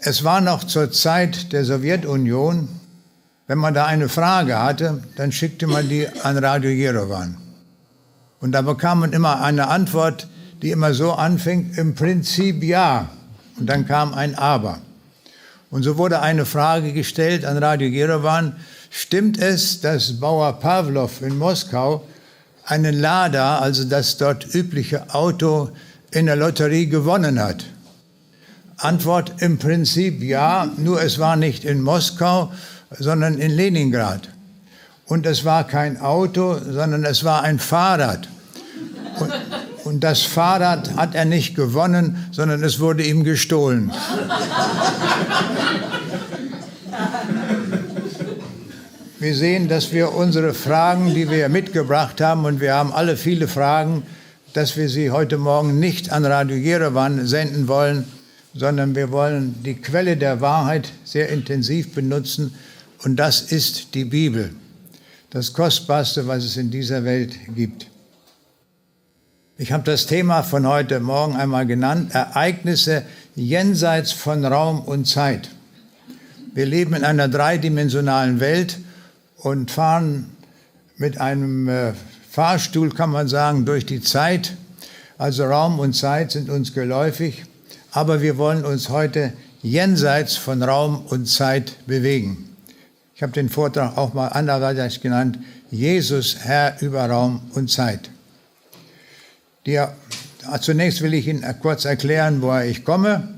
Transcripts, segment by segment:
Es war noch zur Zeit der Sowjetunion, wenn man da eine Frage hatte, dann schickte man die an Radio Jerewan. Und da bekam man immer eine Antwort, die immer so anfing, im Prinzip ja. Und dann kam ein Aber. Und so wurde eine Frage gestellt an Radio Jerewan: Stimmt es, dass Bauer Pawlow in Moskau einen Lada, also das dort übliche Auto, in der Lotterie gewonnen hat? Antwort: Im Prinzip ja, nur es war nicht in Moskau, sondern in Leningrad. Und es war kein Auto, sondern es war ein Fahrrad. Und das Fahrrad hat er nicht gewonnen, sondern es wurde ihm gestohlen. Wir sehen, dass wir unsere Fragen, die wir mitgebracht haben, und wir haben alle viele Fragen, dass wir sie heute Morgen nicht an Radio Jerewan senden wollen, sondern wir wollen die Quelle der Wahrheit sehr intensiv benutzen, und das ist die Bibel, das Kostbarste, was es in dieser Welt gibt. Ich habe das Thema von heute Morgen einmal genannt: Ereignisse jenseits von Raum und Zeit. Wir leben in einer dreidimensionalen Welt und fahren mit einem Fahrstuhl, kann man sagen, durch die Zeit. Also Raum und Zeit sind uns geläufig, aber wir wollen uns heute jenseits von Raum und Zeit bewegen. Ich habe den Vortrag auch mal anderweitig genannt: Jesus, Herr über Raum und Zeit. Zunächst will ich Ihnen kurz erklären, woher ich komme.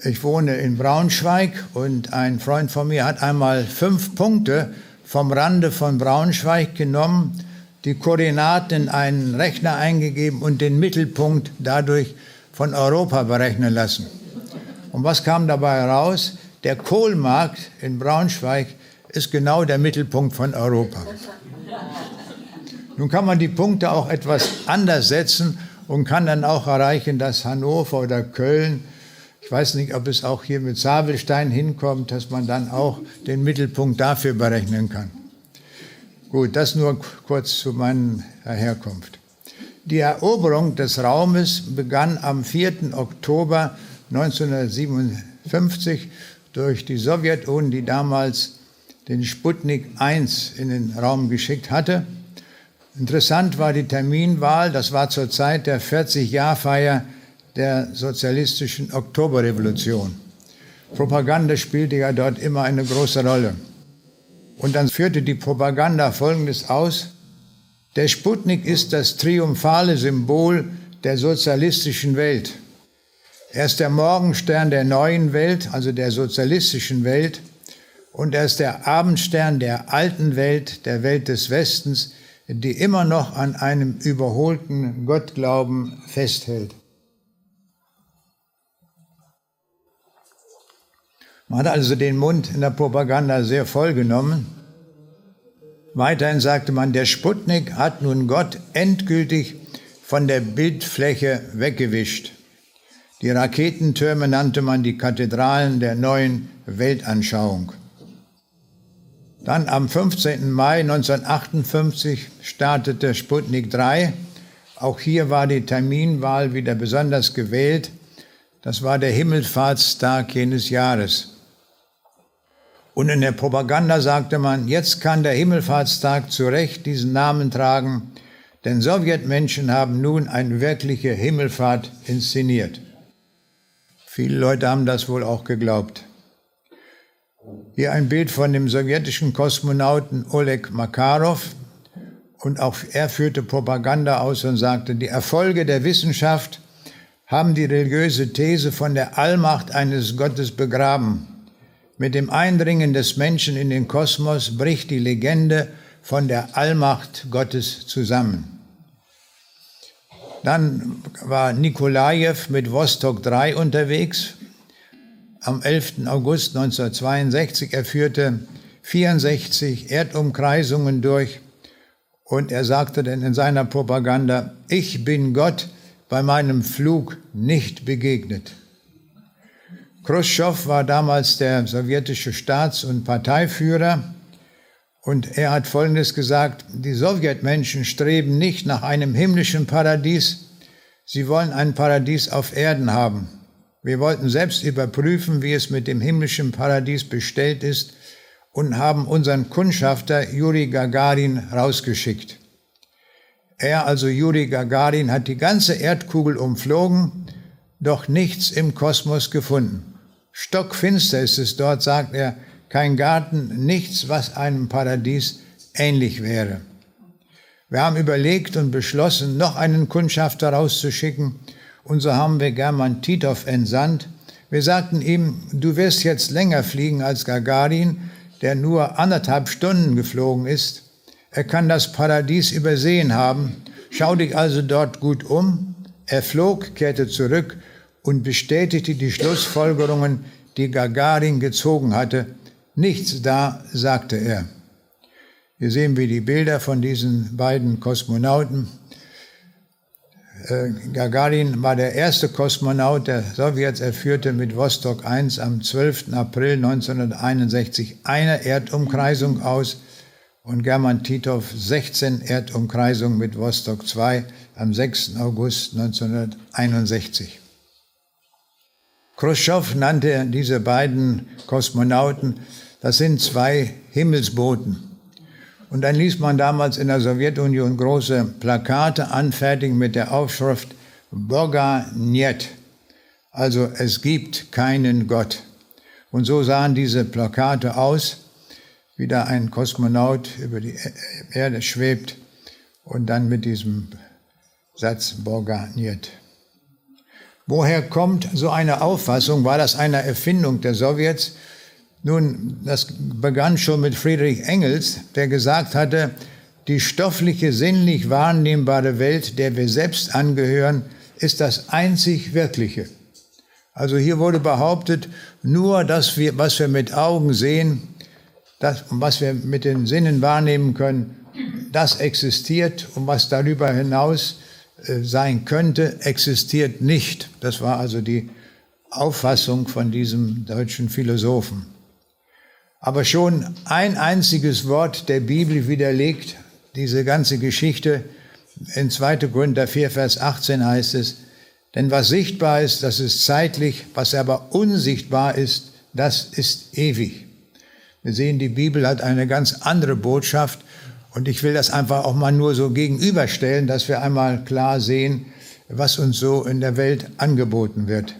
Ich wohne in Braunschweig und ein Freund von mir hat einmal 5 Punkte vom Rande von Braunschweig genommen, die Koordinaten in einen Rechner eingegeben und den Mittelpunkt dadurch von Europa berechnen lassen. Und was kam dabei heraus? Der Kohlmarkt in Braunschweig ist genau der Mittelpunkt von Europa. Nun kann man die Punkte auch etwas anders setzen und kann dann auch erreichen, dass Hannover oder Köln, ich weiß nicht, ob es auch hier mit Sabelstein hinkommt, dass man dann auch den Mittelpunkt dafür berechnen kann. Gut, das nur kurz zu meiner Herkunft. Die Eroberung des Raumes begann am 4. Oktober 1957 durch die Sowjetunion, die damals den Sputnik 1 in den Raum geschickt hatte. Interessant war die Terminwahl, das war zur Zeit der 40-Jahr-Feier der sozialistischen Oktoberrevolution. Propaganda spielte ja dort immer eine große Rolle. Und dann führte die Propaganda Folgendes aus: Der Sputnik ist das triumphale Symbol der sozialistischen Welt. Er ist der Morgenstern der neuen Welt, also der sozialistischen Welt, und er ist der Abendstern der alten Welt, der Welt des Westens, die immer noch an einem überholten Gottglauben festhält. Man hat also den Mund in der Propaganda sehr voll genommen. Weiterhin sagte man, der Sputnik hat nun Gott endgültig von der Bildfläche weggewischt. Die Raketentürme nannte man die Kathedralen der neuen Weltanschauung. Dann am 15. Mai 1958 startete Sputnik 3. Auch hier war die Terminwahl wieder besonders gewählt. Das war der Himmelfahrtstag jenes Jahres. Und in der Propaganda sagte man, jetzt kann der Himmelfahrtstag zu Recht diesen Namen tragen, denn Sowjetmenschen haben nun eine wirkliche Himmelfahrt inszeniert. Viele Leute haben das wohl auch geglaubt. Hier ein Bild von dem sowjetischen Kosmonauten Oleg Makarov. Und auch er führte Propaganda aus und sagte, die Erfolge der Wissenschaft haben die religiöse These von der Allmacht eines Gottes begraben. Mit dem Eindringen des Menschen in den Kosmos bricht die Legende von der Allmacht Gottes zusammen. Dann war Nikolajew mit Vostok 3 unterwegs. Am 11. August 1962, er führte 64 Erdumkreisungen durch und er sagte dann in seiner Propaganda, ich bin Gott bei meinem Flug nicht begegnet. Chruschtschow war damals der sowjetische Staats- und Parteiführer und er hat Folgendes gesagt, die Sowjetmenschen streben nicht nach einem himmlischen Paradies, sie wollen ein Paradies auf Erden haben. Wir wollten selbst überprüfen, wie es mit dem himmlischen Paradies bestellt ist und haben unseren Kundschafter Juri Gagarin rausgeschickt. Er, also Juri Gagarin, hat die ganze Erdkugel umflogen, doch nichts im Kosmos gefunden. Stockfinster ist es dort, sagt er, kein Garten, nichts, was einem Paradies ähnlich wäre. Wir haben überlegt und beschlossen, noch einen Kundschafter rauszuschicken, und so haben wir German Titov entsandt. Wir sagten ihm, du wirst jetzt länger fliegen als Gagarin, der nur 1,5 Stunden geflogen ist. Er kann das Paradies übersehen haben. Schau dich also dort gut um. Er flog, kehrte zurück und bestätigte die Schlussfolgerungen, die Gagarin gezogen hatte. Nichts da, sagte er. Hier sehen wir die Bilder von diesen beiden Kosmonauten. Gagarin war der erste Kosmonaut der Sowjets. Er führte mit Vostok 1 am 12. April 1961 eine Erdumkreisung aus und German Titov 16 Erdumkreisungen mit Vostok 2 am 6. August 1961. Chruschtschow nannte diese beiden Kosmonauten, das sind zwei Himmelsboten. Und dann ließ man damals in der Sowjetunion große Plakate anfertigen mit der Aufschrift Boga Niet, also es gibt keinen Gott. Und so sahen diese Plakate aus, wie da ein Kosmonaut über die Erde schwebt und dann mit diesem Satz Boga Niet. Woher kommt so eine Auffassung? War das eine Erfindung der Sowjets? Nun, das begann schon mit Friedrich Engels, der gesagt hatte, die stoffliche, sinnlich wahrnehmbare Welt, der wir selbst angehören, ist das einzig Wirkliche. Also hier wurde behauptet, nur das, was wir mit Augen sehen, das, was wir mit den Sinnen wahrnehmen können, das existiert und was darüber hinaus sein könnte, existiert nicht. Das war also die Auffassung von diesem deutschen Philosophen. Aber schon ein einziges Wort der Bibel widerlegt diese ganze Geschichte. In 2. Korinther 4, Vers 18 heißt es, denn was sichtbar ist, das ist zeitlich, was aber unsichtbar ist, das ist ewig. Wir sehen, die Bibel hat eine ganz andere Botschaft und ich will das einfach auch mal nur so gegenüberstellen, dass wir einmal klar sehen, was uns so in der Welt angeboten wird.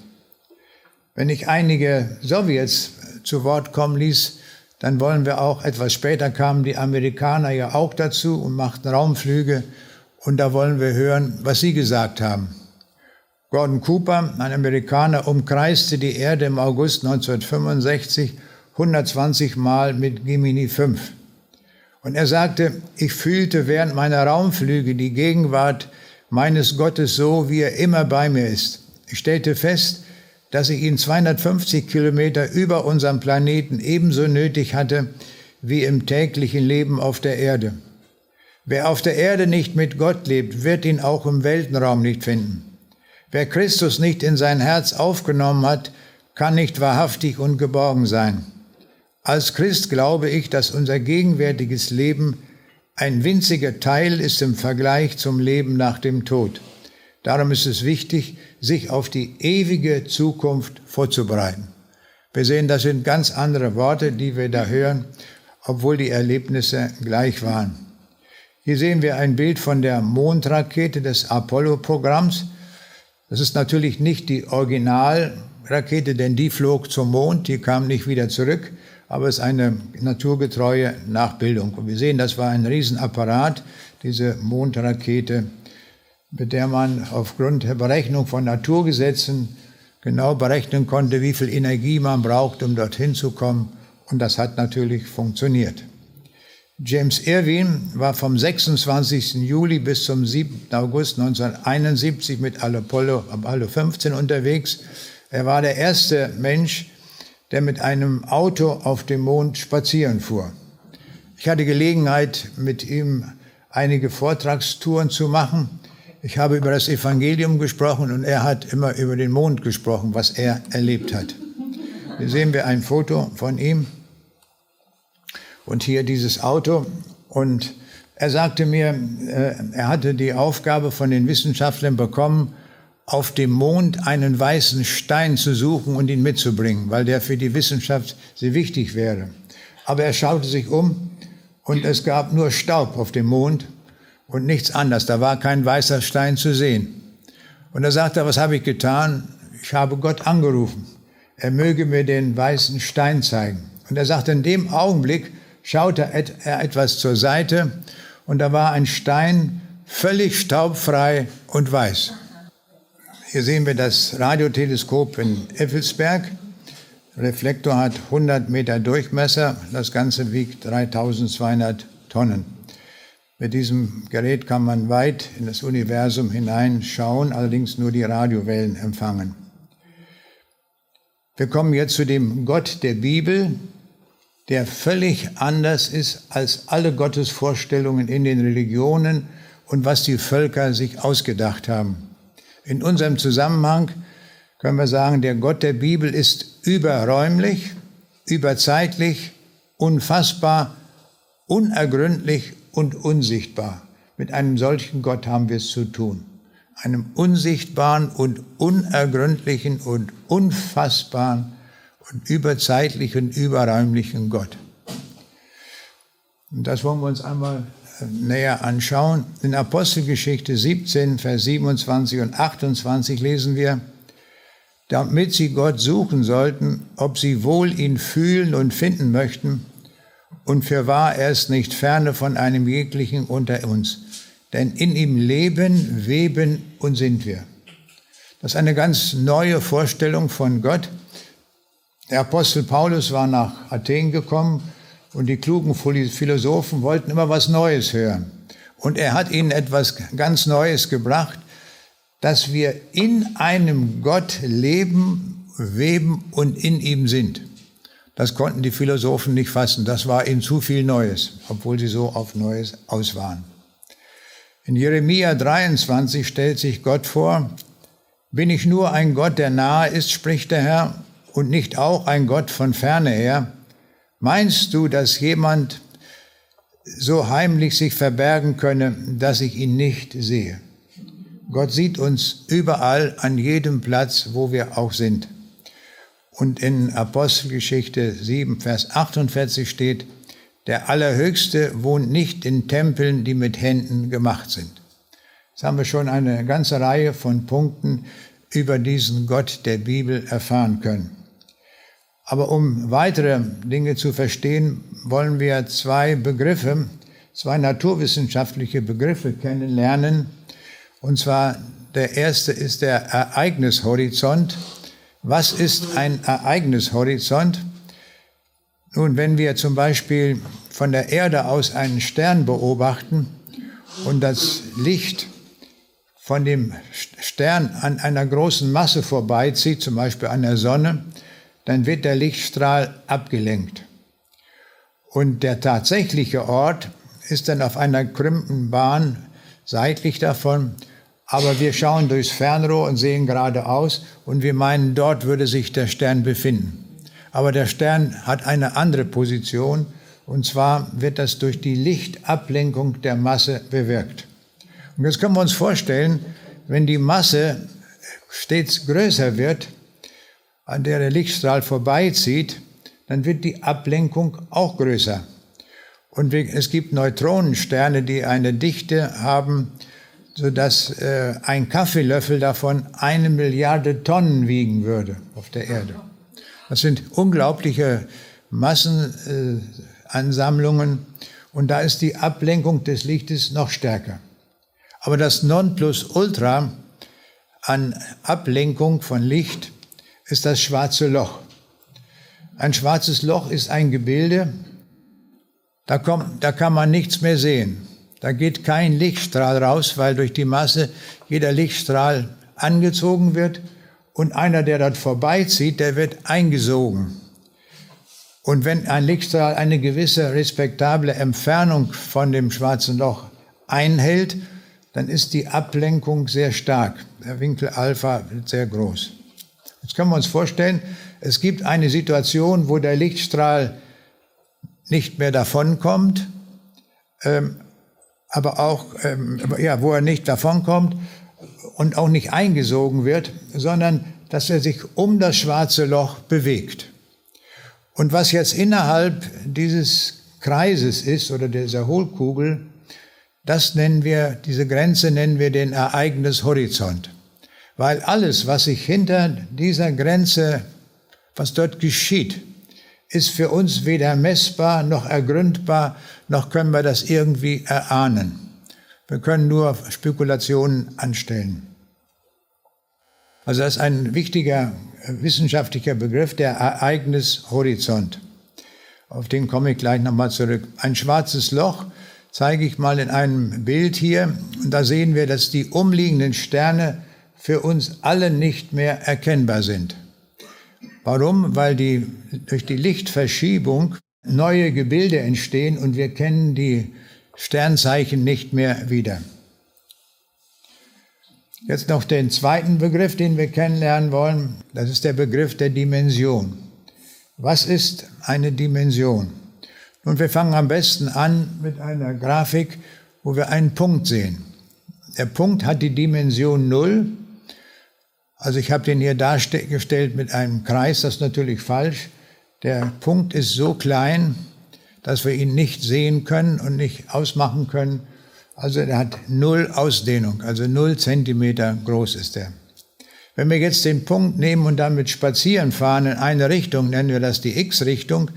Wenn ich einige Sowjets zu Wort kommen ließ, dann wollen wir auch, etwas später kamen die Amerikaner ja auch dazu und machten Raumflüge und da wollen wir hören, was sie gesagt haben. Gordon Cooper, ein Amerikaner, umkreiste die Erde im August 1965 120 Mal mit Gemini 5. Und er sagte, ich fühlte während meiner Raumflüge die Gegenwart meines Gottes so, wie er immer bei mir ist. Ich stellte fest, dass ich ihn 250 Kilometer über unserem Planeten ebenso nötig hatte wie im täglichen Leben auf der Erde. Wer auf der Erde nicht mit Gott lebt, wird ihn auch im Weltenraum nicht finden. Wer Christus nicht in sein Herz aufgenommen hat, kann nicht wahrhaftig und geborgen sein. Als Christ glaube ich, dass unser gegenwärtiges Leben ein winziger Teil ist im Vergleich zum Leben nach dem Tod. Darum ist es wichtig, sich auf die ewige Zukunft vorzubereiten. Wir sehen, das sind ganz andere Worte, die wir da hören, obwohl die Erlebnisse gleich waren. Hier sehen wir ein Bild von der Mondrakete des Apollo-Programms. Das ist natürlich nicht die Originalrakete, denn die flog zum Mond, die kam nicht wieder zurück, aber es ist eine naturgetreue Nachbildung. Und wir sehen, das war ein Riesenapparat, diese Mondrakete, mit der man aufgrund der Berechnung von Naturgesetzen genau berechnen konnte, wie viel Energie man braucht, um dorthin zu kommen. Und das hat natürlich funktioniert. James Irwin war vom 26. Juli bis zum 7. August 1971 mit Apollo 15 unterwegs. Er war der erste Mensch, der mit einem Auto auf dem Mond spazieren fuhr. Ich hatte Gelegenheit, mit ihm einige Vortragstouren zu machen. Ich habe über das Evangelium gesprochen und er hat immer über den Mond gesprochen, was er erlebt hat. Hier sehen wir ein Foto von ihm und hier dieses Auto. Und er sagte mir, er hatte die Aufgabe von den Wissenschaftlern bekommen, auf dem Mond einen weißen Stein zu suchen und ihn mitzubringen, weil der für die Wissenschaft sehr wichtig wäre. Aber er schaute sich um und es gab nur Staub auf dem Mond und nichts anderes. Da war kein weißer Stein zu sehen. Und da sagte er, was habe ich getan? Ich habe Gott angerufen. Er möge mir den weißen Stein zeigen. Und er sagte, in dem Augenblick schaute er etwas zur Seite und da war ein Stein völlig staubfrei und weiß. Hier sehen wir das Radioteleskop in Effelsberg. Der Reflektor hat 100 Meter Durchmesser. Das Ganze wiegt 3200 Tonnen. Mit diesem Gerät kann man weit in das Universum hineinschauen, allerdings nur die Radiowellen empfangen. Wir kommen jetzt zu dem Gott der Bibel, der völlig anders ist als alle Gottesvorstellungen in den Religionen und was die Völker sich ausgedacht haben. In unserem Zusammenhang können wir sagen, der Gott der Bibel ist überräumlich, überzeitlich, unfassbar, unergründlich und unsichtbar. Mit einem solchen Gott haben wir es zu tun. Einem unsichtbaren und unergründlichen und unfassbaren und überzeitlichen, überräumlichen Gott. Und das wollen wir uns einmal näher anschauen. In Apostelgeschichte 17, Vers 27 und 28 lesen wir, damit sie Gott suchen sollten, ob sie wohl ihn fühlen und finden möchten. Und fürwahr, er ist nicht ferne von einem jeglichen unter uns. Denn in ihm leben, weben und sind wir. Das ist eine ganz neue Vorstellung von Gott. Der Apostel Paulus war nach Athen gekommen und die klugen Philosophen wollten immer was Neues hören. Und er hat ihnen etwas ganz Neues gebracht, dass wir in einem Gott leben, weben und in ihm sind. Das konnten die Philosophen nicht fassen. Das war ihnen zu viel Neues, obwohl sie so auf Neues aus waren. In Jeremia 23 stellt sich Gott vor, bin ich nur ein Gott, der nahe ist, spricht der Herr, und nicht auch ein Gott von ferne her? Meinst du, dass jemand so heimlich sich verbergen könne, dass ich ihn nicht sehe? Gott sieht uns überall, an jedem Platz, wo wir auch sind. Und in Apostelgeschichte 7, Vers 48 steht, der Allerhöchste wohnt nicht in Tempeln, die mit Händen gemacht sind. Jetzt haben wir schon eine ganze Reihe von Punkten über diesen Gott der Bibel erfahren können. Aber um weitere Dinge zu verstehen, wollen wir zwei naturwissenschaftliche Begriffe kennenlernen. Und zwar der erste ist der Ereignishorizont. Was ist ein Ereignishorizont? Nun, wenn wir zum Beispiel von der Erde aus einen Stern beobachten und das Licht von dem Stern an einer großen Masse vorbeizieht, zum Beispiel an der Sonne, dann wird der Lichtstrahl abgelenkt. Und der tatsächliche Ort ist dann auf einer krümmenden Bahn seitlich davon, aber wir schauen durchs Fernrohr und sehen geradeaus und wir meinen, dort würde sich der Stern befinden. Aber der Stern hat eine andere Position, und zwar wird das durch die Lichtablenkung der Masse bewirkt. Und jetzt können wir uns vorstellen, wenn die Masse stets größer wird, an der der Lichtstrahl vorbeizieht, dann wird die Ablenkung auch größer. Und es gibt Neutronensterne, die eine Dichte haben, sodass ein Kaffeelöffel davon 1 Milliarde Tonnen wiegen würde auf der Erde. Das sind unglaubliche Massenansammlungen und da ist die Ablenkung des Lichtes noch stärker. Aber das Nonplusultra an Ablenkung von Licht ist das schwarze Loch. Ein schwarzes Loch ist ein Gebilde, da kann man nichts mehr sehen. Da geht kein Lichtstrahl raus, weil durch die Masse jeder Lichtstrahl angezogen wird. Und einer, der dort vorbeizieht, der wird eingesogen. Und wenn ein Lichtstrahl eine gewisse respektable Entfernung von dem schwarzen Loch einhält, dann ist die Ablenkung sehr stark. Der Winkel Alpha wird sehr groß. Jetzt können wir uns vorstellen, es gibt eine Situation, wo der Lichtstrahl nicht mehr davonkommt, wo er nicht davonkommt, und auch nicht eingesogen wird, sondern dass er sich um das schwarze Loch bewegt. Und was jetzt innerhalb dieses Kreises ist oder dieser Hohlkugel, diese Grenze nennen wir den Ereignishorizont. Weil alles, was sich hinter dieser Grenze, was dort geschieht, ist für uns weder messbar noch ergründbar, noch können wir das irgendwie erahnen. Wir können nur Spekulationen anstellen. Also das ist ein wichtiger wissenschaftlicher Begriff, der Ereignishorizont. Auf den komme ich gleich nochmal zurück. Ein schwarzes Loch zeige ich mal in einem Bild hier. Und da sehen wir, dass die umliegenden Sterne für uns alle nicht mehr erkennbar sind. Warum? Weil durch die Lichtverschiebung neue Gebilde entstehen und wir kennen die Sternzeichen nicht mehr wieder. Jetzt noch den zweiten Begriff, den wir kennenlernen wollen. Das ist der Begriff der Dimension. Was ist eine Dimension? Nun, wir fangen am besten an mit einer Grafik, wo wir einen Punkt sehen. Der Punkt hat die Dimension 0. Also ich habe den hier dargestellt mit einem Kreis, das ist natürlich falsch. Der Punkt ist so klein, dass wir ihn nicht sehen können und nicht ausmachen können. Also er hat 0 Ausdehnung, also 0 Zentimeter groß ist er. Wenn wir jetzt den Punkt nehmen und damit spazieren fahren in eine Richtung, nennen wir das die X-Richtung,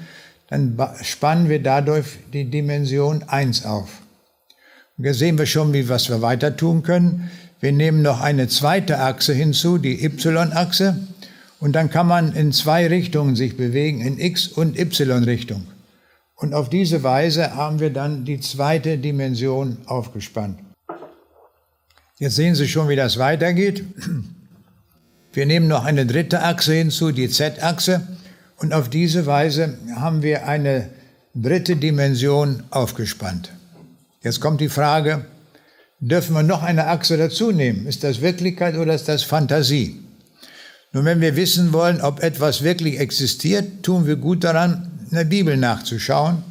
dann spannen wir dadurch die Dimension 1 auf. Und jetzt sehen wir schon, was wir weiter tun können. Wir nehmen noch eine zweite Achse hinzu, die Y-Achse, und dann kann man in 2 Richtungen sich bewegen, in X- und Y-Richtung. Und auf diese Weise haben wir dann die zweite Dimension aufgespannt. Jetzt sehen Sie schon, wie das weitergeht. Wir nehmen noch eine dritte Achse hinzu, die Z-Achse, und auf diese Weise haben wir eine dritte Dimension aufgespannt. Jetzt kommt die Frage, dürfen wir noch eine Achse dazu nehmen? Ist das Wirklichkeit oder ist das Fantasie? Nun, wenn wir wissen wollen, ob etwas wirklich existiert, tun wir gut daran, in der Bibel nachzuschauen.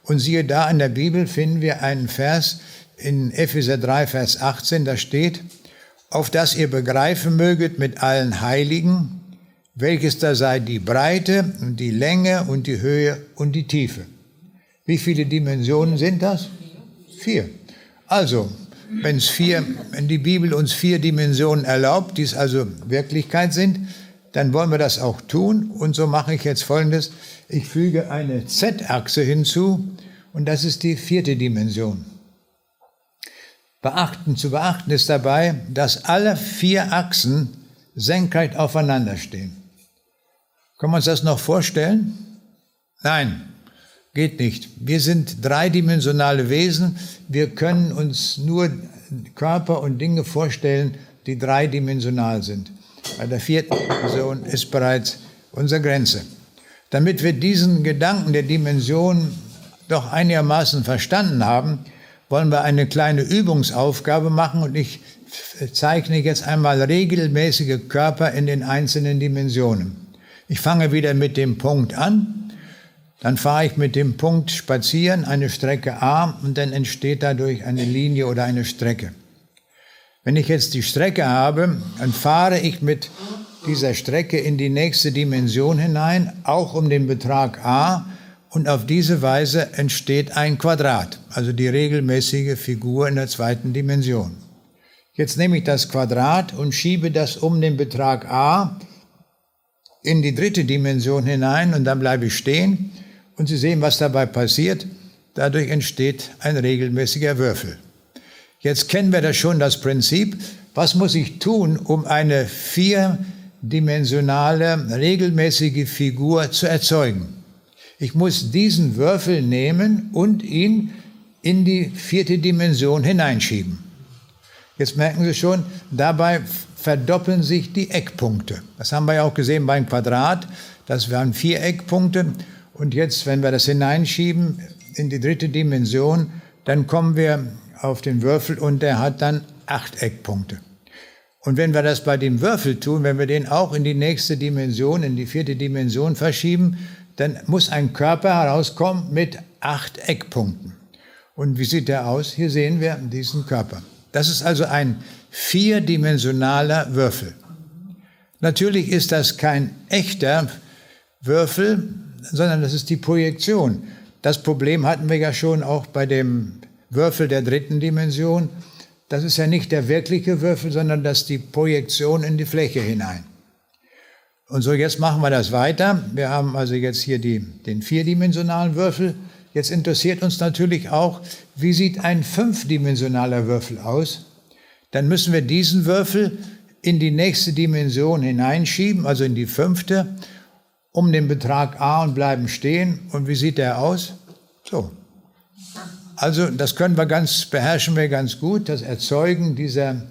Und siehe da, in der Bibel finden wir einen Vers in Epheser 3, Vers 18, da steht, auf dass ihr begreifen möget mit allen Heiligen, welches da sei die Breite und die Länge und die Höhe und die Tiefe. Wie viele Dimensionen sind das? 4. Also, wenn die Bibel uns 4 Dimensionen erlaubt, die es also Wirklichkeit sind, dann wollen wir das auch tun. Und so mache ich jetzt Folgendes. Ich füge eine Z-Achse hinzu und das ist die 4. Dimension. Zu beachten ist dabei, dass alle 4 Achsen senkrecht aufeinander stehen. Können wir uns das noch vorstellen? Nein, geht nicht. Wir sind dreidimensionale Wesen. Wir können uns nur Körper und Dinge vorstellen, die dreidimensional sind. Bei der 4. Dimension ist bereits unsere Grenze. Damit wir diesen Gedanken der Dimension doch einigermaßen verstanden haben, wollen wir eine kleine Übungsaufgabe machen und ich zeichne jetzt einmal regelmäßige Körper in den einzelnen Dimensionen. Ich fange wieder mit dem Punkt an, dann fahre ich mit dem Punkt spazieren, eine Strecke A, und dann entsteht dadurch eine Linie oder eine Strecke. Wenn ich jetzt die Strecke habe, dann fahre ich mit dieser Strecke in die nächste Dimension hinein, auch um den Betrag A, und auf diese Weise entsteht ein Quadrat, also die regelmäßige Figur in der 2. Dimension. Jetzt nehme ich das Quadrat und schiebe das um den Betrag A in die 3. Dimension hinein und dann bleibe ich stehen und Sie sehen, was dabei passiert. Dadurch entsteht ein regelmäßiger Würfel. Jetzt kennen wir das schon, das Prinzip. Was muss ich tun, um eine 4-dimensionale, regelmäßige Figur zu erzeugen? Ich muss diesen Würfel nehmen und ihn in die 4. Dimension hineinschieben. Jetzt merken Sie schon, dabei verdoppeln sich die Eckpunkte. Das haben wir ja auch gesehen beim Quadrat. Das waren 4 Eckpunkte. Und jetzt, wenn wir das hineinschieben in die 3. Dimension, dann kommen wir auf den Würfel und der hat dann 8 Eckpunkte. Und wenn wir das bei dem Würfel tun, wenn wir den auch in die nächste Dimension, in die 4. Dimension verschieben, dann muss ein Körper herauskommen mit 8 Eckpunkten. Und wie sieht der aus? Hier sehen wir diesen Körper. Das ist also ein vierdimensionaler Würfel. Natürlich ist das kein echter Würfel, sondern das ist die Projektion. Das Problem hatten wir ja schon auch bei dem Würfel der dritten Dimension. Das ist ja nicht der wirkliche Würfel, sondern das ist die Projektion in die Fläche hinein. Und so, jetzt machen wir das weiter. Wir haben also jetzt hier den vierdimensionalen Würfel. Jetzt interessiert uns natürlich auch, wie sieht ein fünfdimensionaler Würfel aus? Dann müssen wir diesen Würfel in die nächste Dimension hineinschieben, also in die fünfte, um den Betrag a und bleiben stehen. Und wie sieht der aus? So. Also das beherrschen wir ganz gut, das Erzeugen dieser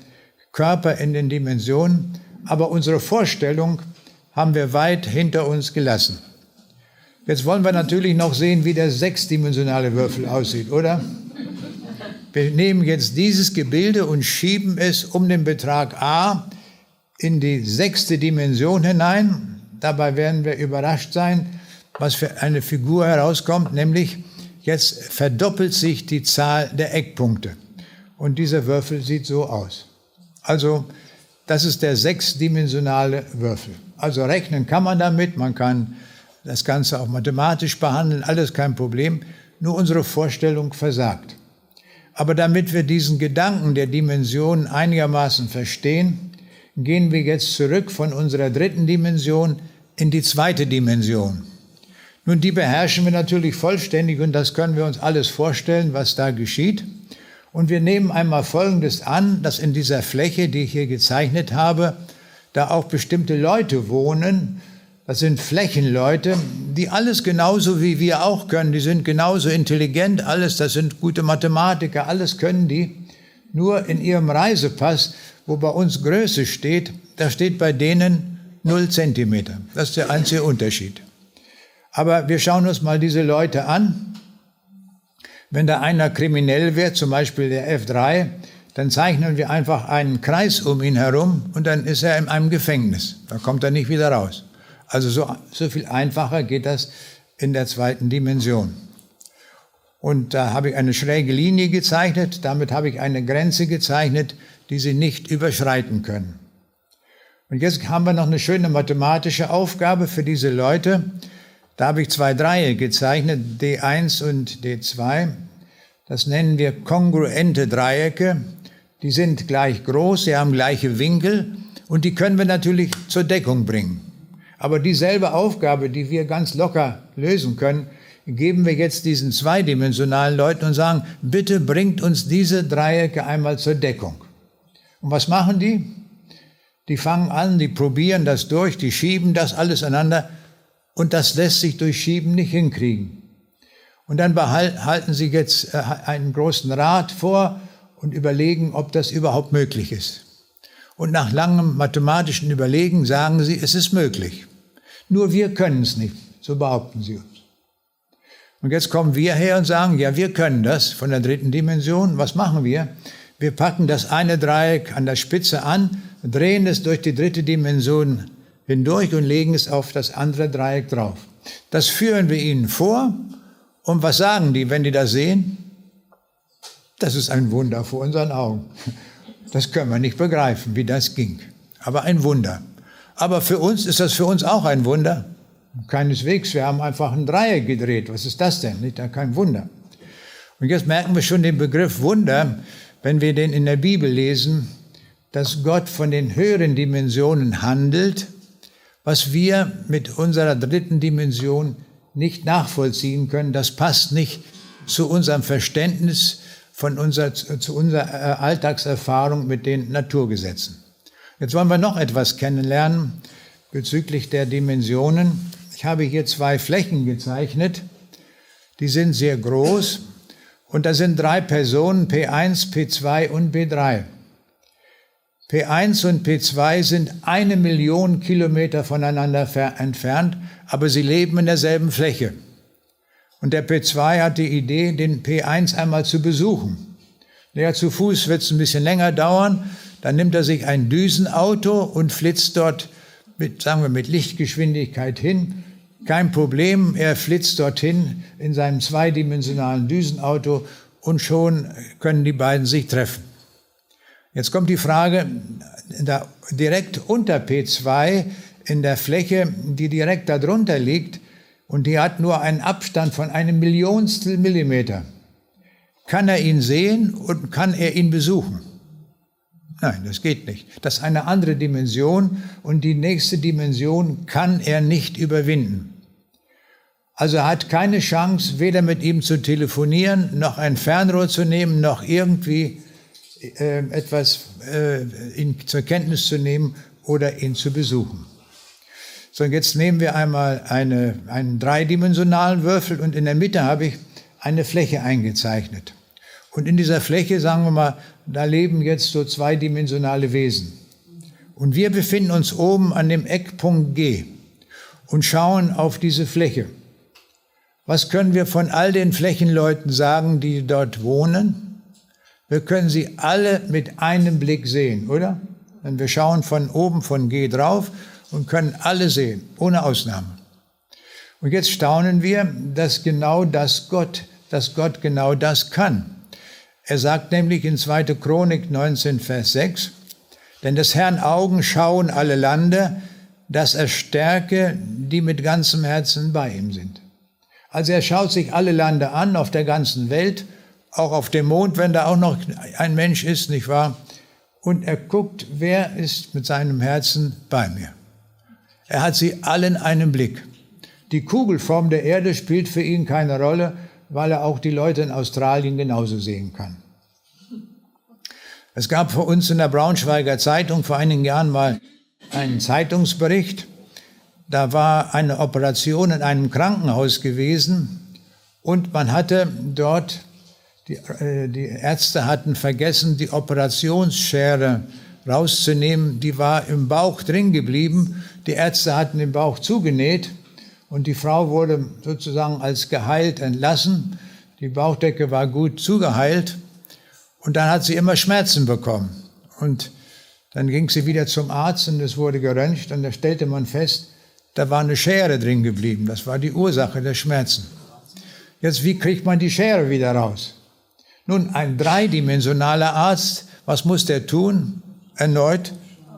Körper in den Dimensionen. Aber unsere Vorstellung haben wir weit hinter uns gelassen. Jetzt wollen wir natürlich noch sehen, wie der sechsdimensionale Würfel aussieht, oder? Wir nehmen jetzt dieses Gebilde und schieben es um den Betrag a in die sechste Dimension hinein. Dabei werden wir überrascht sein, was für eine Figur herauskommt, nämlich jetzt verdoppelt sich die Zahl der Eckpunkte. Und dieser Würfel sieht so aus. Also das ist der sechsdimensionale Würfel. Also rechnen kann man damit, man kann das Ganze auch mathematisch behandeln, alles kein Problem, nur unsere Vorstellung versagt. Aber damit wir diesen Gedanken der Dimensionen einigermaßen verstehen, gehen wir jetzt zurück von unserer dritten Dimension in die zweite Dimension. Nun, die beherrschen wir natürlich vollständig und das können wir uns alles vorstellen, was da geschieht. Und wir nehmen einmal Folgendes an, dass in dieser Fläche, die ich hier gezeichnet habe, da auch bestimmte Leute wohnen. Das sind Flächenleute, die alles genauso wie wir auch können. Die sind genauso intelligent, alles, das sind gute Mathematiker, alles können die. Nur in ihrem Reisepass, wo bei uns Größe steht, da steht bei denen 0 Zentimeter. Das ist der einzige Unterschied. Aber wir schauen uns mal diese Leute an. Wenn da einer kriminell wird, zum Beispiel der F3, dann zeichnen wir einfach einen Kreis um ihn herum und dann ist er in einem Gefängnis. Da kommt er nicht wieder raus. Also so viel einfacher geht das in der zweiten Dimension. Und da habe ich eine schräge Linie gezeichnet, damit habe ich eine Grenze gezeichnet, die Sie nicht überschreiten können. Und jetzt haben wir noch eine schöne mathematische Aufgabe für diese Leute. Da habe ich 2 Dreiecke gezeichnet, D1 und D2. Das nennen wir kongruente Dreiecke. Die sind gleich groß, sie haben gleiche Winkel und die können wir natürlich zur Deckung bringen. Aber dieselbe Aufgabe, die wir ganz locker lösen können, geben wir jetzt diesen zweidimensionalen Leuten und sagen, bitte bringt uns diese Dreiecke einmal zur Deckung. Und was machen die? Die fangen an, die probieren das durch, die schieben das alles aneinander und das lässt sich durch Schieben nicht hinkriegen. Und dann halten sie jetzt einen großen Rad vor und überlegen, ob das überhaupt möglich ist. Und nach langem mathematischen Überlegen sagen sie, es ist möglich. Nur wir können es nicht, so behaupten sie uns. Und jetzt kommen wir her und sagen, ja, wir können das von der dritten Dimension. Was machen wir? Wir packen das eine Dreieck an der Spitze an, drehen es durch die dritte Dimension hindurch und legen es auf das andere Dreieck drauf. Das führen wir ihnen vor. Und was sagen die, wenn die das sehen? Das ist ein Wunder vor unseren Augen. Das können wir nicht begreifen, wie das ging. Aber ein Wunder. Aber für uns ist das für uns auch ein Wunder. Keineswegs, wir haben einfach ein Dreieck gedreht. Was ist das denn? Nicht kein Wunder. Und jetzt merken wir schon den Begriff Wunder, wenn wir den in der Bibel lesen, dass Gott von den höheren Dimensionen handelt, was wir mit unserer dritten Dimension nicht nachvollziehen können. Das passt nicht zu unserem Verständnis zu unserer Alltagserfahrung mit den Naturgesetzen. Jetzt wollen wir noch etwas kennenlernen bezüglich der Dimensionen. Ich habe hier 2 Flächen gezeichnet, die sind sehr groß und da sind 3 Personen, P1, P2 und P3. P1 und P2 sind 1 Million Kilometer voneinander entfernt, aber sie leben in derselben Fläche. Und der P2 hat die Idee, den P1 einmal zu besuchen. Ja, zu Fuß wird es ein bisschen länger dauern. Dann nimmt er sich ein Düsenauto und flitzt dort mit Lichtgeschwindigkeit hin. Kein Problem, er flitzt dorthin in seinem zweidimensionalen Düsenauto und schon können die beiden sich treffen. Jetzt kommt die Frage, da direkt unter P2 in der Fläche, die direkt darunter liegt, und die hat nur einen Abstand von 1/1000 Millimeter. Kann er ihn sehen und kann er ihn besuchen? Nein, das geht nicht. Das ist eine andere Dimension und die nächste Dimension kann er nicht überwinden. Also er hat keine Chance, weder mit ihm zu telefonieren, noch ein Fernrohr zu nehmen, noch irgendwie etwas ihn zur Kenntnis zu nehmen oder ihn zu besuchen. So, und jetzt nehmen wir einmal einen dreidimensionalen Würfel und in der Mitte habe ich eine Fläche eingezeichnet. Und in dieser Fläche, sagen wir mal, da leben jetzt so zweidimensionale Wesen. Und wir befinden uns oben an dem Eckpunkt G und schauen auf diese Fläche. Was können wir von all den Flächenleuten sagen, die dort wohnen? Wir können sie alle mit einem Blick sehen, oder? Denn wir schauen von oben von G drauf und können alle sehen, ohne Ausnahme. Und jetzt staunen wir, dass Gott genau das kann. Er sagt nämlich in 2. Chronik 19, Vers 6, denn des Herrn Augen schauen alle Lande, dass er stärke, die mit ganzem Herzen bei ihm sind. Also er schaut sich alle Lande an, auf der ganzen Welt, auch auf dem Mond, wenn da auch noch ein Mensch ist, nicht wahr? Und er guckt, wer ist mit seinem Herzen bei mir. Er hat sie alle in einem Blick. Die Kugelform der Erde spielt für ihn keine Rolle, weil er auch die Leute in Australien genauso sehen kann. Es gab für uns in der Braunschweiger Zeitung vor einigen Jahren mal einen Zeitungsbericht. Da war eine Operation in einem Krankenhaus gewesen und man hatte dort, die Ärzte hatten vergessen, die Operationsschere rauszunehmen. Die war im Bauch drin geblieben. Die Ärzte hatten den Bauch zugenäht. Und die Frau wurde sozusagen als geheilt entlassen. Die Bauchdecke war gut zugeheilt. Und dann hat sie immer Schmerzen bekommen. Und dann ging sie wieder zum Arzt und es wurde geröntgt. Und da stellte man fest, da war eine Schere drin geblieben. Das war die Ursache der Schmerzen. Jetzt, wie kriegt man die Schere wieder raus? Nun, ein dreidimensionaler Arzt, was muss der tun? Erneut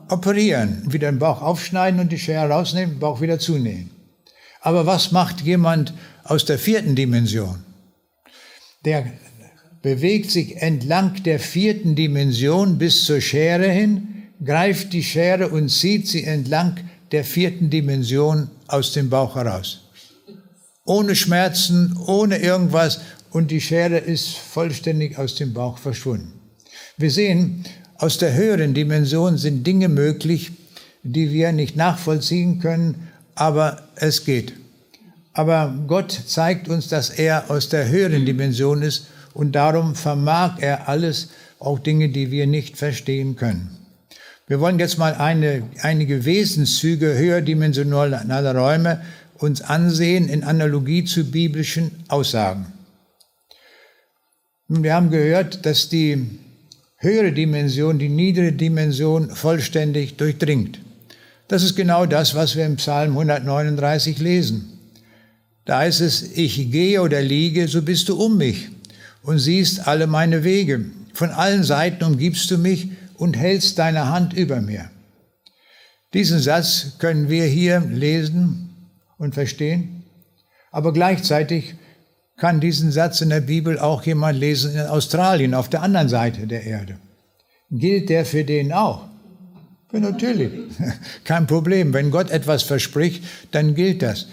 operieren. Wieder den Bauch aufschneiden und die Schere rausnehmen, den Bauch wieder zunähen. Aber was macht jemand aus der 4. Dimension? Der bewegt sich entlang der 4. Dimension bis zur Schere hin, greift die Schere und zieht sie entlang der 4. Dimension aus dem Bauch heraus. Ohne Schmerzen, ohne irgendwas und die Schere ist vollständig aus dem Bauch verschwunden. Wir sehen, aus der höheren Dimension sind Dinge möglich, die wir nicht nachvollziehen können, aber es geht. Aber Gott zeigt uns, dass er aus der höheren Dimension ist und darum vermag er alles, auch Dinge, die wir nicht verstehen können. Wir wollen jetzt mal einige Wesenszüge höherdimensionaler Räume uns ansehen in Analogie zu biblischen Aussagen. Wir haben gehört, dass die höhere Dimension die niedere Dimension vollständig durchdringt. Das ist genau das, was wir im Psalm 139 lesen. Da heißt es, ich gehe oder liege, so bist du um mich und siehst alle meine Wege. Von allen Seiten umgibst du mich und hältst deine Hand über mir. Diesen Satz können wir hier lesen und verstehen, aber gleichzeitig kann diesen Satz in der Bibel auch jemand lesen in Australien, auf der anderen Seite der Erde. Gilt der für den auch? Ja, natürlich, kein Problem. Wenn Gott etwas verspricht, dann gilt das.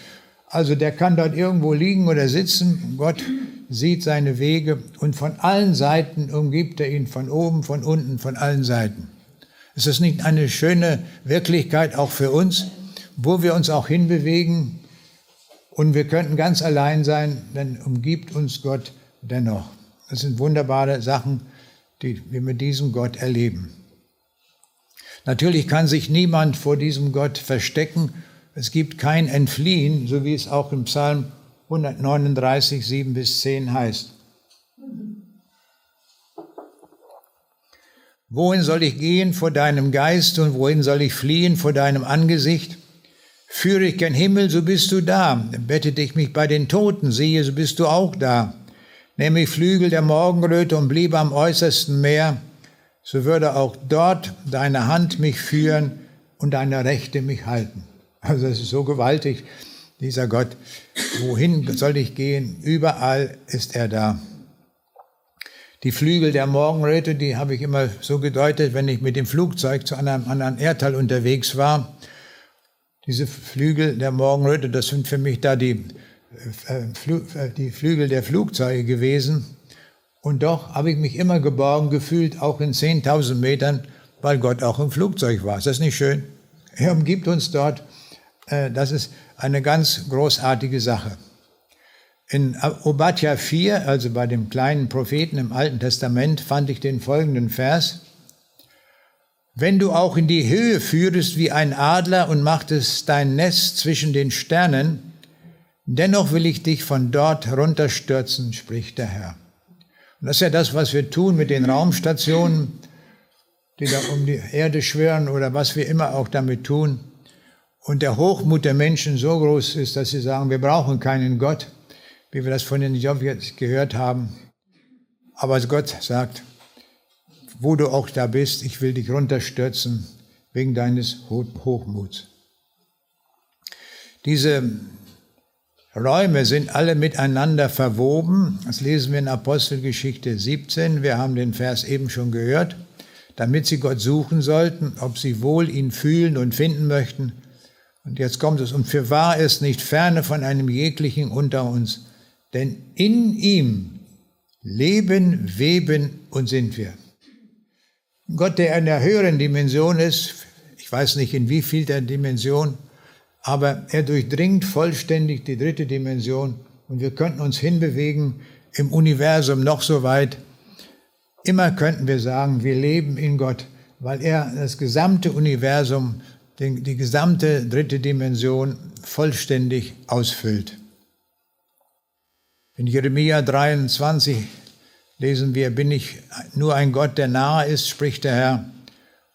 Also der kann dort irgendwo liegen oder sitzen. Gott sieht seine Wege und von allen Seiten umgibt er ihn, von oben, von unten, von allen Seiten. Ist das nicht eine schöne Wirklichkeit auch für uns, wo wir uns auch hinbewegen und wir könnten ganz allein sein, dann umgibt uns Gott dennoch. Das sind wunderbare Sachen, die wir mit diesem Gott erleben. Natürlich kann sich niemand vor diesem Gott verstecken. Es gibt kein Entfliehen, so wie es auch im Psalm 139, 7 bis 10 heißt. Wohin soll ich gehen vor deinem Geist und wohin soll ich fliehen vor deinem Angesicht? Führe ich gen Himmel, so bist du da. Bettete ich mich bei den Toten, siehe, so bist du auch da. Nähme ich Flügel der Morgenröte und bliebe am äußersten Meer, so würde auch dort deine Hand mich führen und deine Rechte mich halten. Also das ist so gewaltig, dieser Gott. Wohin soll ich gehen? Überall ist er da. Die Flügel der Morgenröte, die habe ich immer so gedeutet, wenn ich mit dem Flugzeug zu einem anderen Erdteil unterwegs war. Diese Flügel der Morgenröte, das sind für mich da die Flügel der Flugzeuge gewesen. Und doch habe ich mich immer geborgen gefühlt, auch in 10.000 Metern, weil Gott auch im Flugzeug war. Ist das nicht schön? Er umgibt uns dort. Das ist eine ganz großartige Sache. In Obadja 4, also bei dem kleinen Propheten im Alten Testament, fand ich den folgenden Vers. Wenn du auch in die Höhe führest wie ein Adler und machtest dein Nest zwischen den Sternen, dennoch will ich dich von dort runterstürzen, spricht der Herr. Und das ist ja das, was wir tun mit den Raumstationen, die da um die Erde schwirren oder was wir immer auch damit tun. Und der Hochmut der Menschen so groß ist, dass sie sagen, wir brauchen keinen Gott, wie wir das von den Job jetzt gehört haben. Aber Gott sagt, wo du auch da bist, ich will dich runterstürzen wegen deines Hochmuts. Diese Räume sind alle miteinander verwoben. Das lesen wir in Apostelgeschichte 17. Wir haben den Vers eben schon gehört. Damit sie Gott suchen sollten, ob sie wohl ihn fühlen und finden möchten. Und jetzt kommt es, und fürwahr ist nicht ferne von einem jeglichen unter uns, denn in ihm leben, weben und sind wir. Gott, der in der höheren Dimension ist, ich weiß nicht in wie viel der Dimension, aber er durchdringt vollständig die dritte Dimension und wir könnten uns hinbewegen im Universum noch so weit. Immer könnten wir sagen, wir leben in Gott, weil er das gesamte Universum, die gesamte dritte Dimension vollständig ausfüllt. In Jeremia 23 lesen wir, bin ich nur ein Gott, der nahe ist, spricht der Herr,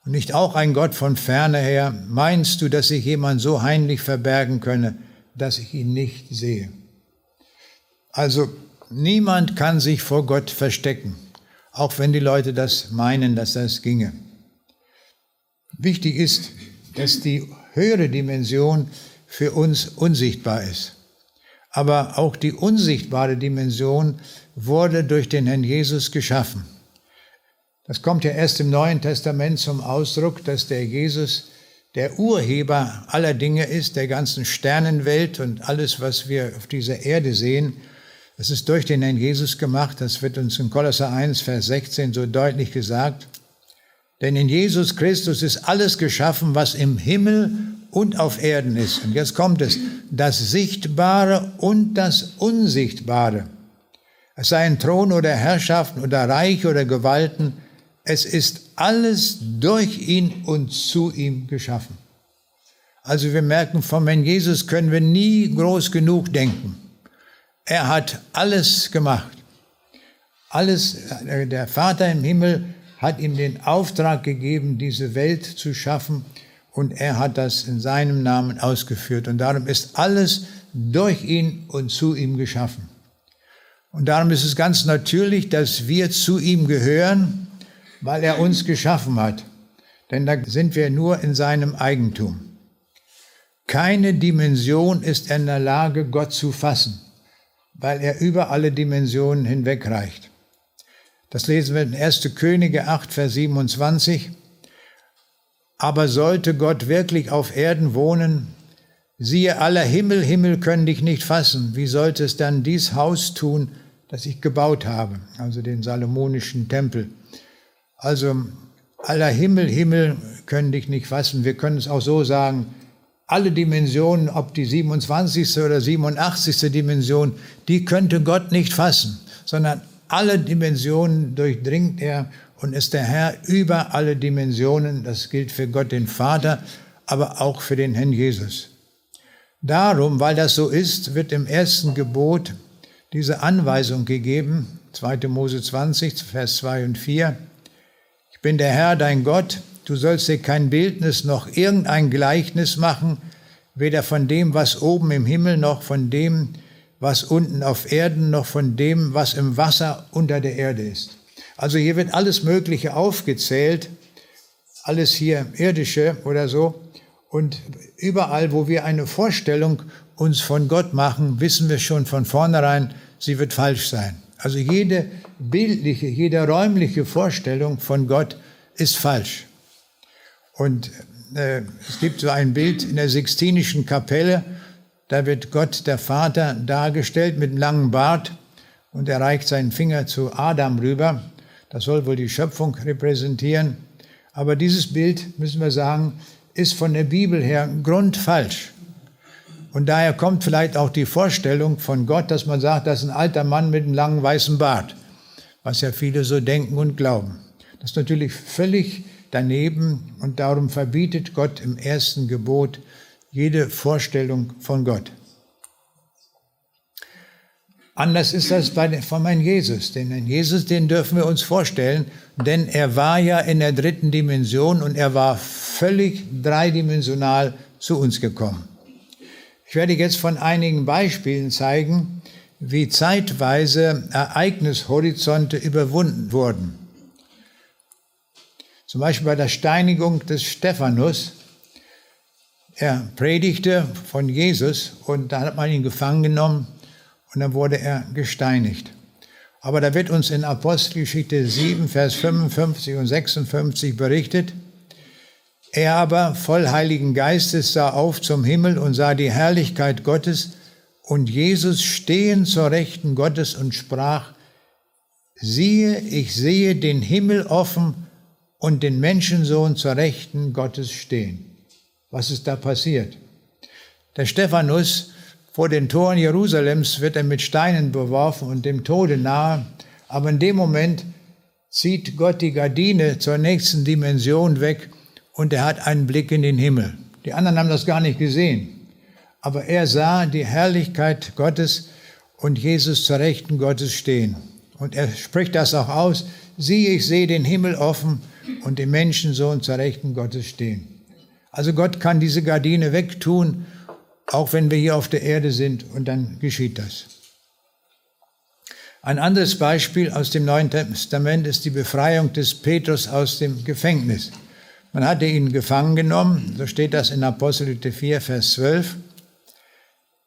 und nicht auch ein Gott von ferne her. Meinst du, dass sich jemand so heimlich verbergen könne, dass ich ihn nicht sehe? Also niemand kann sich vor Gott verstecken, auch wenn die Leute das meinen, dass das ginge. Wichtig ist, dass die höhere Dimension für uns unsichtbar ist. Aber auch die unsichtbare Dimension wurde durch den Herrn Jesus geschaffen. Das kommt ja erst im Neuen Testament zum Ausdruck, dass der Jesus der Urheber aller Dinge ist, der ganzen Sternenwelt und alles, was wir auf dieser Erde sehen. Das ist durch den Herrn Jesus gemacht. Das wird uns in Kolosser 1, Vers 16 so deutlich gesagt. Denn in Jesus Christus ist alles geschaffen, was im Himmel und auf Erden ist. Und jetzt kommt es, das Sichtbare und das Unsichtbare. Es seien Thron oder Herrschaften oder Reich oder Gewalten, es ist alles durch ihn und zu ihm geschaffen. Also wir merken, vom Herrn Jesus können wir nie groß genug denken. Er hat alles gemacht. Alles, der Vater im Himmel hat ihm den Auftrag gegeben, diese Welt zu schaffen, und er hat das in seinem Namen ausgeführt. Und darum ist alles durch ihn und zu ihm geschaffen. Und darum ist es ganz natürlich, dass wir zu ihm gehören, weil er uns geschaffen hat. Denn da sind wir nur in seinem Eigentum. Keine Dimension ist in der Lage, Gott zu fassen, weil er über alle Dimensionen hinwegreicht. Das lesen wir in 1. Könige 8, Vers 27. Aber sollte Gott wirklich auf Erden wohnen, siehe, aller Himmel können dich nicht fassen. Wie sollte es dann dies Haus tun, das ich gebaut habe? Also den Salomonischen Tempel. Also aller Himmel können dich nicht fassen. Wir können es auch so sagen, alle Dimensionen, ob die 27. oder 87. Dimension, die könnte Gott nicht fassen, sondern alle Dimensionen durchdringt er und ist der Herr über alle Dimensionen. Das gilt für Gott den Vater, aber auch für den Herrn Jesus. Darum, weil das so ist, wird im ersten Gebot diese Anweisung gegeben, 2. Mose 20, Vers 2 und 4. Ich bin der Herr, dein Gott, du sollst dir kein Bildnis noch irgendein Gleichnis machen, weder von dem, was oben im Himmel, noch von dem, was unten auf Erden, noch von dem, was im Wasser unter der Erde ist. Also hier wird alles Mögliche aufgezählt, alles hier irdische oder so. Und überall, wo wir eine Vorstellung uns von Gott machen, wissen wir schon von vornherein, sie wird falsch sein. Also jede bildliche, jede räumliche Vorstellung von Gott ist falsch. Und es gibt so ein Bild in der Sixtinischen Kapelle, da wird Gott, der Vater, dargestellt mit einem langen Bart und er reicht seinen Finger zu Adam rüber. Das soll wohl die Schöpfung repräsentieren. Aber dieses Bild, müssen wir sagen, ist von der Bibel her grundfalsch. Und daher kommt vielleicht auch die Vorstellung von Gott, dass man sagt, das ist ein alter Mann mit einem langen weißen Bart, was ja viele so denken und glauben. Das ist natürlich völlig daneben und darum verbietet Gott im ersten Gebot jede Vorstellung von Gott. Anders ist das von meinem Jesus. Den Jesus, den dürfen wir uns vorstellen, denn er war ja in der dritten Dimension und er war völlig dreidimensional zu uns gekommen. Ich werde jetzt von einigen Beispielen zeigen, wie zeitweise Ereignishorizonte überwunden wurden. Zum Beispiel bei der Steinigung des Stephanus. Er predigte von Jesus und da hat man ihn gefangen genommen und dann wurde er gesteinigt. Aber da wird uns in Apostelgeschichte 7, Vers 55 und 56 berichtet, er aber, voll Heiligen Geistes, sah auf zum Himmel und sah die Herrlichkeit Gottes und Jesus stehen zur Rechten Gottes und sprach, siehe, ich sehe den Himmel offen und den Menschensohn zur Rechten Gottes stehen. Was ist da passiert? Der Stephanus, vor den Toren Jerusalems wird er mit Steinen beworfen und dem Tode nahe, aber in dem Moment zieht Gott die Gardine zur nächsten Dimension weg und er hat einen Blick in den Himmel. Die anderen haben das gar nicht gesehen, aber er sah die Herrlichkeit Gottes und Jesus zur Rechten Gottes stehen. Und er spricht das auch aus, siehe, ich sehe den Himmel offen und den Menschensohn zur Rechten Gottes stehen. Also Gott kann diese Gardine wegtun, auch wenn wir hier auf der Erde sind, und dann geschieht das. Ein anderes Beispiel aus dem Neuen Testament ist die Befreiung des Petrus aus dem Gefängnis. Man hatte ihn gefangen genommen, so steht das in Apostelgeschichte 4, Vers 12.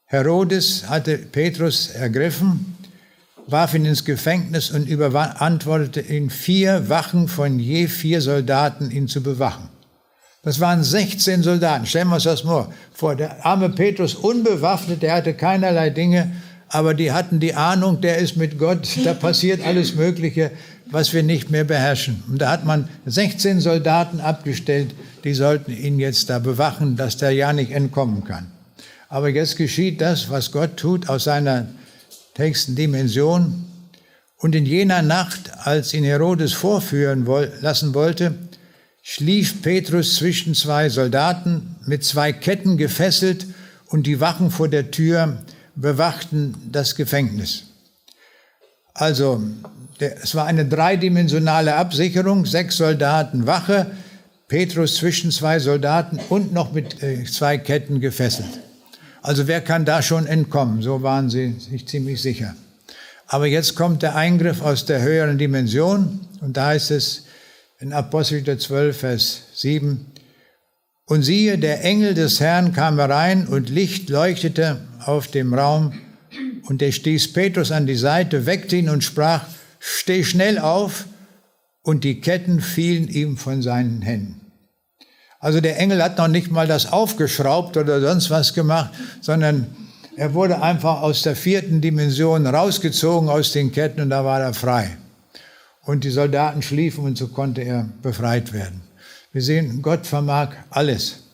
Herodes hatte Petrus ergriffen, warf ihn ins Gefängnis und überantwortete ihn 4 Wachen von je 4 Soldaten, ihn zu bewachen. Das waren 16 Soldaten. Stellen wir uns das mal vor. Der arme Petrus, unbewaffnet, der hatte keinerlei Dinge, aber die hatten die Ahnung, der ist mit Gott, da passiert alles Mögliche, was wir nicht mehr beherrschen. Und da hat man 16 Soldaten abgestellt, die sollten ihn jetzt da bewachen, dass der ja nicht entkommen kann. Aber jetzt geschieht das, was Gott tut aus seiner nächsten Dimension. Und in jener Nacht, als ihn Herodes vorführen lassen wollte, schlief Petrus zwischen 2 Soldaten, mit 2 Ketten gefesselt, und die Wachen vor der Tür bewachten das Gefängnis. Also, es war eine dreidimensionale Absicherung, 6 Soldaten Wache, Petrus zwischen 2 Soldaten und noch mit 2 Ketten gefesselt. Also wer kann da schon entkommen? So waren sie sich ziemlich sicher. Aber jetzt kommt der Eingriff aus der höheren Dimension und da heißt es, in Apostelgeschichte 12, Vers 7, und siehe, der Engel des Herrn kam herein und Licht leuchtete auf dem Raum und er stieß Petrus an die Seite, weckte ihn und sprach, steh schnell auf, und die Ketten fielen ihm von seinen Händen. Also der Engel hat noch nicht mal das aufgeschraubt oder sonst was gemacht, sondern er wurde einfach aus der 4. Dimension rausgezogen aus den Ketten und da war er frei. Und die Soldaten schliefen und so konnte er befreit werden. Wir sehen, Gott vermag alles.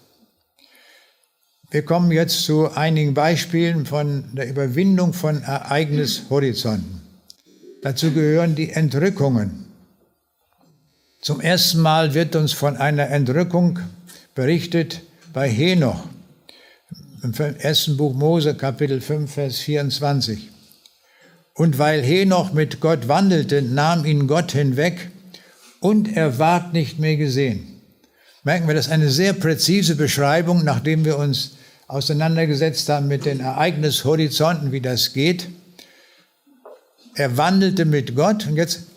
Wir kommen jetzt zu einigen Beispielen von der Überwindung von Ereignishorizonten. Dazu gehören die Entrückungen. Zum ersten Mal wird uns von einer Entrückung berichtet bei Henoch, im 1. Buch Mose, Kapitel 5, Vers 24. Und weil Henoch mit Gott wandelte, nahm ihn Gott hinweg und er ward nicht mehr gesehen. Merken wir, das ist eine sehr präzise Beschreibung, nachdem wir uns auseinandergesetzt haben mit den Ereignishorizonten, wie das geht. Er wandelte mit Gott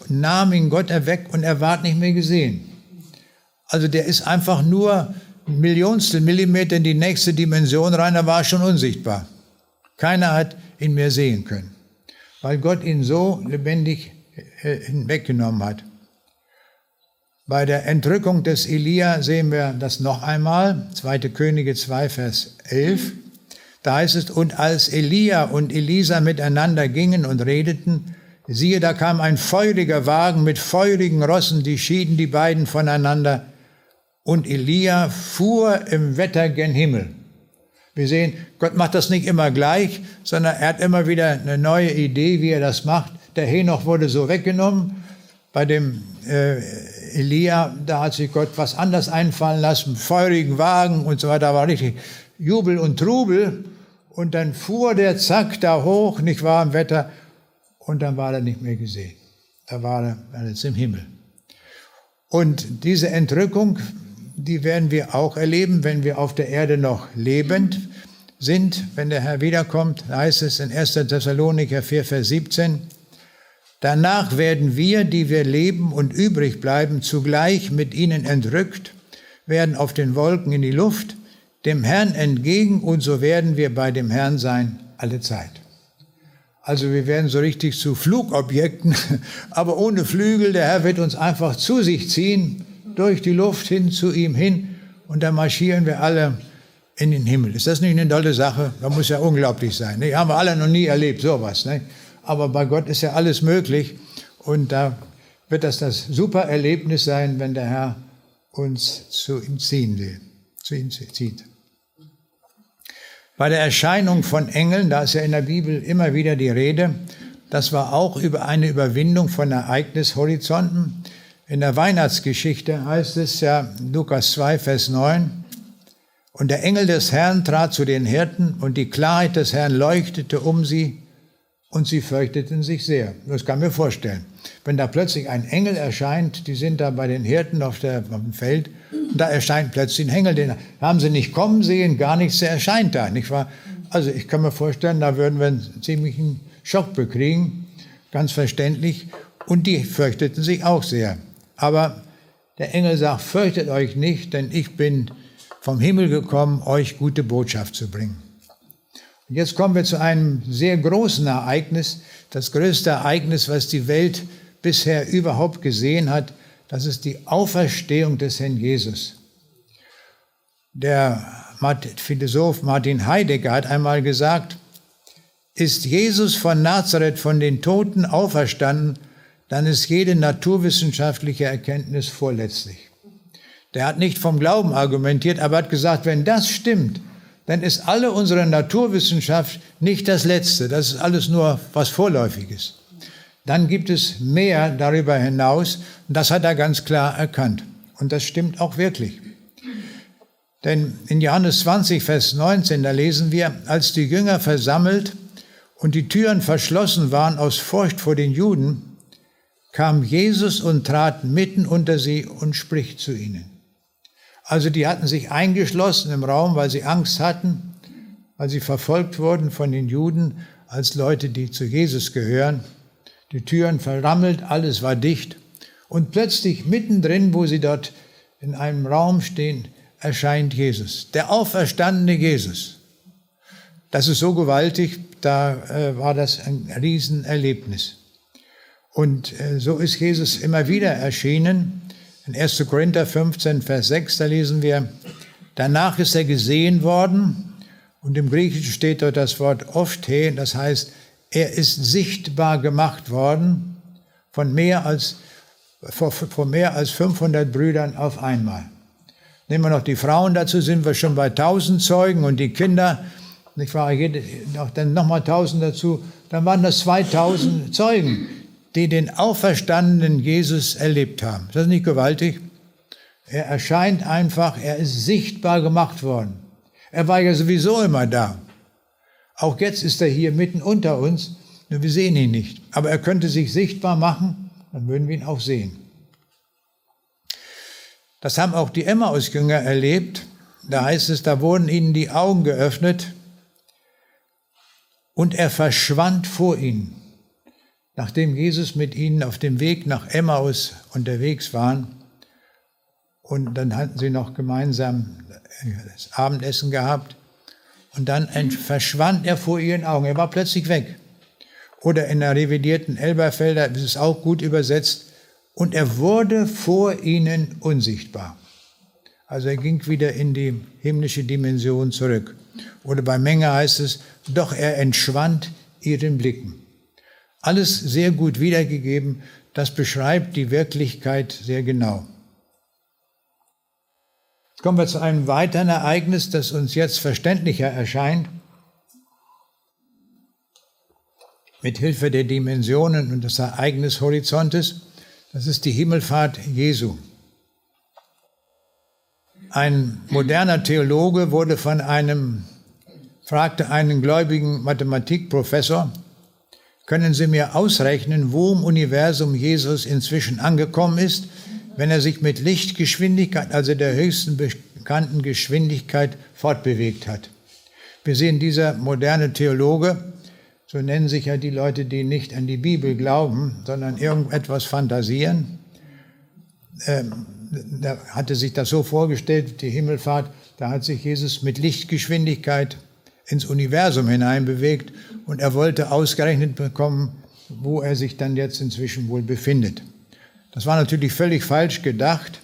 nahm ihn Gott weg und er ward nicht mehr gesehen. Also der ist einfach nur ein Millionstel Millimeter in die nächste Dimension rein, er war schon unsichtbar. Keiner hat ihn mehr sehen können, weil Gott ihn so lebendig hinweggenommen hat. Bei der Entrückung des Elia sehen wir das noch einmal, 2. Könige 2, Vers 11. Da heißt es, und als Elia und Elisa miteinander gingen und redeten, siehe, da kam ein feuriger Wagen mit feurigen Rossen, die schieden die beiden voneinander, und Elia fuhr im Wetter gen Himmel. Wir sehen, Gott macht das nicht immer gleich, sondern er hat immer wieder eine neue Idee, wie er das macht. Der Henoch wurde so weggenommen. Bei dem Elia, da hat sich Gott was anderes einfallen lassen, feurigen Wagen und so weiter, da war richtig Jubel und Trubel. Und dann fuhr der zack da hoch, nicht wahr, im Wetter, und dann war er nicht mehr gesehen. Da war er jetzt im Himmel. Und diese Entrückung, die werden wir auch erleben, wenn wir auf der Erde noch lebend sind. Wenn der Herr wiederkommt, heißt es in 1. Thessalonicher 4, Vers 17, danach werden wir, die wir leben und übrig bleiben, zugleich mit ihnen entrückt, werden auf den Wolken in die Luft, dem Herrn entgegen, und so werden wir bei dem Herrn sein alle Zeit. Also wir werden so richtig zu Flugobjekten, aber ohne Flügel. Der Herr wird uns einfach zu sich ziehen, durch die Luft hin zu ihm hin, und dann marschieren wir alle in den Himmel. Ist das nicht eine tolle Sache? Das muss ja unglaublich sein. Ne? Haben wir alle noch nie erlebt, sowas. Ne? Aber bei Gott ist ja alles möglich, und da wird das super Erlebnis sein, wenn der Herr uns zu ihm ziehen will, zu ihm zieht. Bei der Erscheinung von Engeln, da ist ja in der Bibel immer wieder die Rede, das war auch über eine Überwindung von Ereignishorizonten. In der Weihnachtsgeschichte heißt es ja, Lukas 2, Vers 9, und der Engel des Herrn trat zu den Hirten, und die Klarheit des Herrn leuchtete um sie, und sie fürchteten sich sehr. Das kann man mir vorstellen. Wenn da plötzlich ein Engel erscheint, die sind da bei den Hirten auf dem Feld, und da erscheint plötzlich ein Engel, den haben sie nicht kommen sehen, gar nichts, der erscheint da, nicht wahr? Also ich kann mir vorstellen, da würden wir einen ziemlichen Schock bekriegen, ganz verständlich, und die fürchteten sich auch sehr. Aber der Engel sagt, fürchtet euch nicht, denn ich bin vom Himmel gekommen, euch gute Botschaft zu bringen. Und jetzt kommen wir zu einem sehr großen Ereignis, das größte Ereignis, was die Welt bisher überhaupt gesehen hat, das ist die Auferstehung des Herrn Jesus. Der Philosoph Martin Heidegger hat einmal gesagt, ist Jesus von Nazareth von den Toten auferstanden, dann ist jede naturwissenschaftliche Erkenntnis vorletztlich. Der hat nicht vom Glauben argumentiert, aber hat gesagt, wenn das stimmt, dann ist alle unsere Naturwissenschaft nicht das Letzte. Das ist alles nur was Vorläufiges. Dann gibt es mehr darüber hinaus, und das hat er ganz klar erkannt. Und das stimmt auch wirklich. Denn in Johannes 20, Vers 19, da lesen wir, als die Jünger versammelt und die Türen verschlossen waren aus Furcht vor den Juden, kam Jesus und trat mitten unter sie und spricht zu ihnen. Also die hatten sich eingeschlossen im Raum, weil sie Angst hatten, weil sie verfolgt wurden von den Juden als Leute, die zu Jesus gehören. Die Türen verrammelt, alles war dicht. Und plötzlich mittendrin, wo sie dort in einem Raum stehen, erscheint Jesus, der auferstandene Jesus. Das ist so gewaltig, da war das ein Riesenerlebnis. Und so ist Jesus immer wieder erschienen. In 1. Korinther 15, Vers 6, da lesen wir, danach ist er gesehen worden, und im Griechischen steht dort das Wort ophthe, das heißt, er ist sichtbar gemacht worden von mehr als 500 Brüdern auf einmal. Nehmen wir noch die Frauen dazu, sind wir schon bei 1000 Zeugen, und die Kinder, nicht wahr, dann nochmal 1000 dazu, dann waren das 2000 Zeugen, die den auferstandenen Jesus erlebt haben. Ist das nicht gewaltig? Er erscheint einfach, er ist sichtbar gemacht worden. Er war ja sowieso immer da. Auch jetzt ist er hier mitten unter uns, nur wir sehen ihn nicht. Aber er könnte sich sichtbar machen, dann würden wir ihn auch sehen. Das haben auch die Emmaus-Jünger erlebt. Da heißt es, da wurden ihnen die Augen geöffnet und er verschwand vor ihnen. nachdem Jesus mit ihnen auf dem Weg nach Emmaus unterwegs waren, und dann hatten sie noch gemeinsam das Abendessen gehabt, und dann verschwand er vor ihren Augen. Er war plötzlich weg. Oder in der revidierten Elberfelder ist es auch gut übersetzt, und er wurde vor ihnen unsichtbar. Also er ging wieder in die himmlische Dimension zurück. Oder bei Menge heißt es, doch er entschwand ihren Blicken. Alles sehr gut wiedergegeben, das beschreibt die Wirklichkeit sehr genau. Jetzt kommen wir zu einem weiteren Ereignis, das uns jetzt verständlicher erscheint. Mit Hilfe der Dimensionen und des Ereignishorizontes, das ist die Himmelfahrt Jesu. Ein moderner Theologe fragte einen gläubigen Mathematikprofessor, können Sie mir ausrechnen, wo im Universum Jesus inzwischen angekommen ist, wenn er sich mit Lichtgeschwindigkeit, also der höchsten bekannten Geschwindigkeit, fortbewegt hat? Wir sehen, dieser moderne Theologe, so nennen sich ja die Leute, die nicht an die Bibel glauben, sondern irgendetwas fantasieren, da hatte sich das so vorgestellt, die Himmelfahrt, da hat sich Jesus mit Lichtgeschwindigkeit ins Universum hineinbewegt und er wollte ausgerechnet bekommen, wo er sich dann jetzt inzwischen wohl befindet. Das war natürlich völlig falsch gedacht.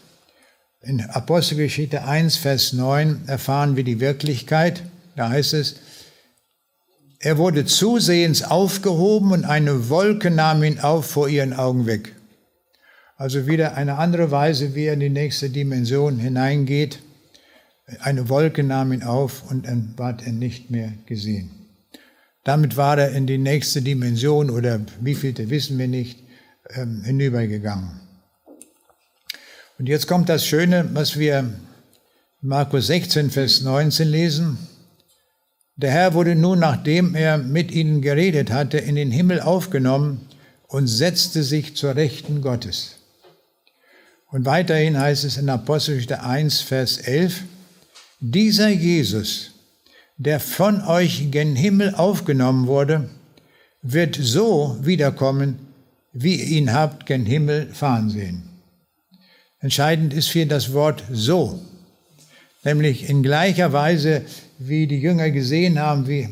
In Apostelgeschichte 1, Vers 9 erfahren wir die Wirklichkeit. Da heißt es, er wurde zusehends aufgehoben und eine Wolke nahm ihn auf vor ihren Augen weg. Also wieder eine andere Weise, wie er in die nächste Dimension hineingeht. Eine Wolke nahm ihn auf und dann ward er nicht mehr gesehen. Damit war er in die nächste Dimension oder wie vielte wissen wir nicht, hinübergegangen. Und jetzt kommt das Schöne, was wir in Markus 16, Vers 19 lesen. Der Herr wurde nun, nachdem er mit ihnen geredet hatte, in den Himmel aufgenommen und setzte sich zur Rechten Gottes. Und weiterhin heißt es in Apostelgeschichte 1, Vers 11, dieser Jesus, der von euch gen Himmel aufgenommen wurde, wird so wiederkommen, wie ihr ihn habt gen Himmel fahren sehen. Entscheidend ist hier das Wort so, nämlich in gleicher Weise, wie die Jünger gesehen haben, wie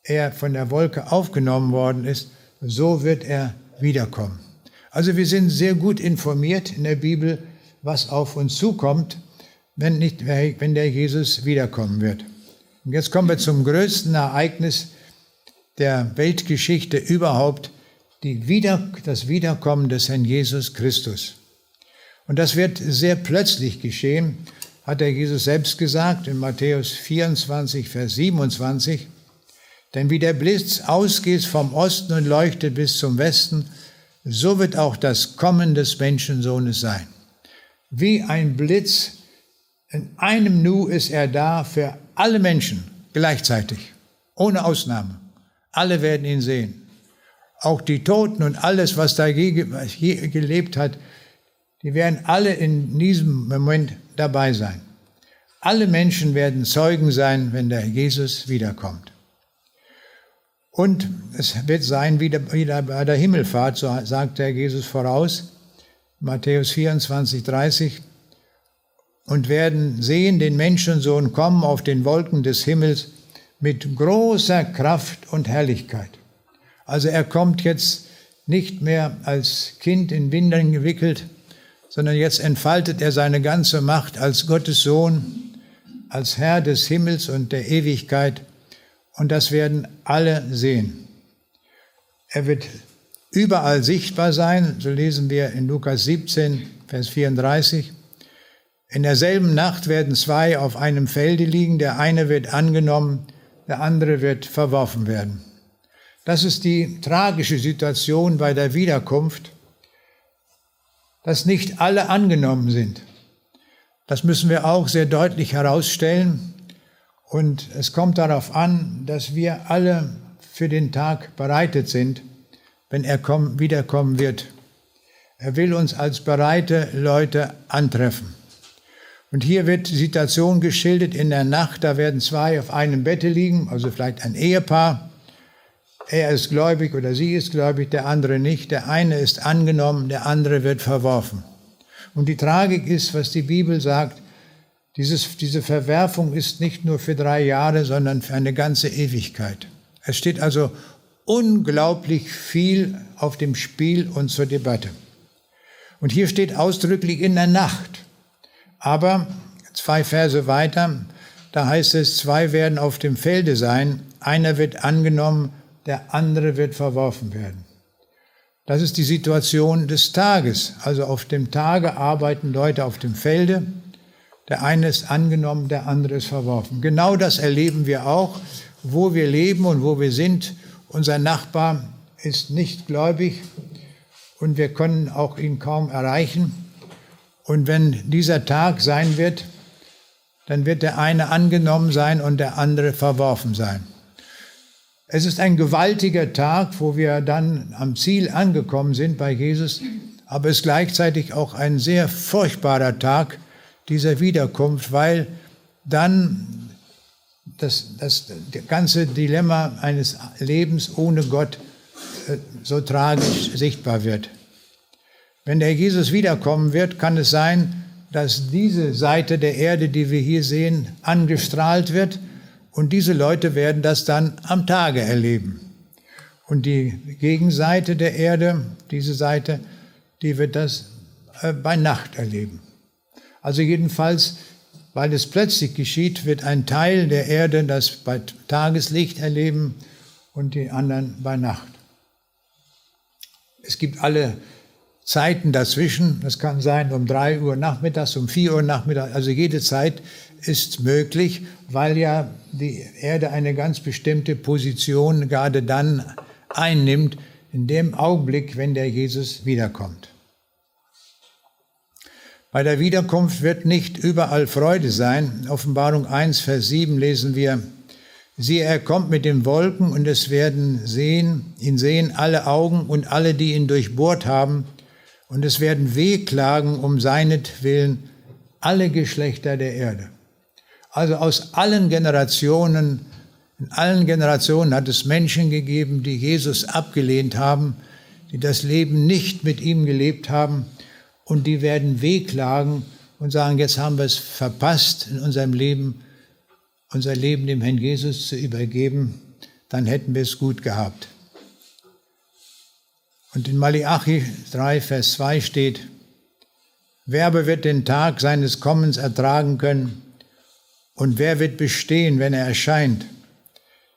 er von der Wolke aufgenommen worden ist, so wird er wiederkommen. Also wir sind sehr gut informiert in der Bibel, was auf uns zukommt, wenn der Jesus wiederkommen wird. Und jetzt kommen wir zum größten Ereignis der Weltgeschichte überhaupt, das Wiederkommen des Herrn Jesus Christus. Und das wird sehr plötzlich geschehen, hat der Jesus selbst gesagt in Matthäus 24, Vers 27. Denn wie der Blitz ausgeht vom Osten und leuchtet bis zum Westen, so wird auch das Kommen des Menschensohnes sein. Wie ein Blitz, in einem Nu ist er da für alle Menschen gleichzeitig, ohne Ausnahme. Alle werden ihn sehen. Auch die Toten und alles, was da je gelebt hat, die werden alle in diesem Moment dabei sein. Alle Menschen werden Zeugen sein, wenn der Jesus wiederkommt. Und es wird sein wieder bei der Himmelfahrt, so sagt der Jesus voraus, Matthäus 24, 30, und werden sehen den Menschensohn kommen auf den Wolken des Himmels mit großer Kraft und Herrlichkeit. Also er kommt jetzt nicht mehr als Kind in Windeln gewickelt, sondern jetzt entfaltet er seine ganze Macht als Gottes Sohn, als Herr des Himmels und der Ewigkeit. Und das werden alle sehen. Er wird überall sichtbar sein, so lesen wir in Lukas 17, Vers 34. In derselben Nacht werden zwei auf einem Felde liegen, der eine wird angenommen, der andere wird verworfen werden. Das ist die tragische Situation bei der Wiederkunft, dass nicht alle angenommen sind. Das müssen wir auch sehr deutlich herausstellen. Und es kommt darauf an, dass wir alle für den Tag bereitet sind, wenn er wiederkommen wird. Er will uns als bereite Leute antreffen. Und hier wird die Situation geschildert in der Nacht, da werden zwei auf einem Bette liegen, also vielleicht ein Ehepaar. Er ist gläubig oder sie ist gläubig, der andere nicht. Der eine ist angenommen, der andere wird verworfen. Und die Tragik ist, was die Bibel sagt, diese Verwerfung ist nicht nur für 3 Jahre, sondern für eine ganze Ewigkeit. Es steht also unglaublich viel auf dem Spiel und zur Debatte. Und hier steht ausdrücklich in der Nacht. Aber 2 Verse weiter, da heißt es, 2 werden auf dem Felde sein, einer wird angenommen, der andere wird verworfen werden. Das ist die Situation des Tages. Also auf dem Tage arbeiten Leute auf dem Felde. Der eine ist angenommen, der andere ist verworfen. Genau das erleben wir auch, wo wir leben und wo wir sind. Unser Nachbar ist nicht gläubig und wir können auch ihn kaum erreichen. Und wenn dieser Tag sein wird, dann wird der eine angenommen sein und der andere verworfen sein. Es ist ein gewaltiger Tag, wo wir dann am Ziel angekommen sind bei Jesus, aber es ist gleichzeitig auch ein sehr furchtbarer Tag dieser Wiederkunft, weil dann das ganze Dilemma eines Lebens ohne Gott so tragisch sichtbar wird. Wenn der Jesus wiederkommen wird, kann es sein, dass diese Seite der Erde, die wir hier sehen, angestrahlt wird. Und diese Leute werden das dann am Tage erleben. Und die Gegenseite der Erde, diese Seite, die wird das bei Nacht erleben. Also jedenfalls, weil es plötzlich geschieht, wird ein Teil der Erde das bei Tageslicht erleben und die anderen bei Nacht. Es gibt alle Zeiten dazwischen. Das kann sein um 3 Uhr nachmittags, um 4 Uhr nachmittags. Also jede Zeit ist möglich, weil ja die Erde eine ganz bestimmte Position gerade dann einnimmt, in dem Augenblick, wenn der Jesus wiederkommt. Bei der Wiederkunft wird nicht überall Freude sein. Offenbarung 1, Vers 7 lesen wir, siehe, er kommt mit den Wolken und es werden ihn sehen alle Augen und alle, die ihn durchbohrt haben. Und es werden wehklagen um seinetwillen alle Geschlechter der Erde. Also aus allen Generationen, in allen Generationen hat es Menschen gegeben, die Jesus abgelehnt haben, die das Leben nicht mit ihm gelebt haben und die werden wehklagen und sagen, jetzt haben wir es verpasst in unserem Leben, unser Leben dem Herrn Jesus zu übergeben, dann hätten wir es gut gehabt. Und in Malachi 3, Vers 2 steht, wer aber wird den Tag seines Kommens ertragen können und wer wird bestehen, wenn er erscheint?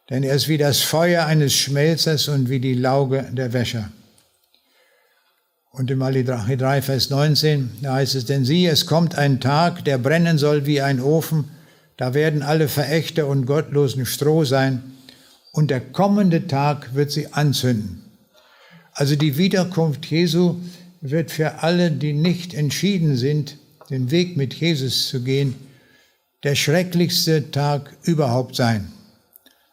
Denn er ist wie das Feuer eines Schmelzers und wie die Lauge der Wäscher. Und in Malachi 3, Vers 19, da heißt es, denn siehe, es kommt ein Tag, der brennen soll wie ein Ofen, da werden alle Verächter und Gottlosen Stroh sein und der kommende Tag wird sie anzünden. Also die Wiederkunft Jesu wird für alle, die nicht entschieden sind, den Weg mit Jesus zu gehen, der schrecklichste Tag überhaupt sein.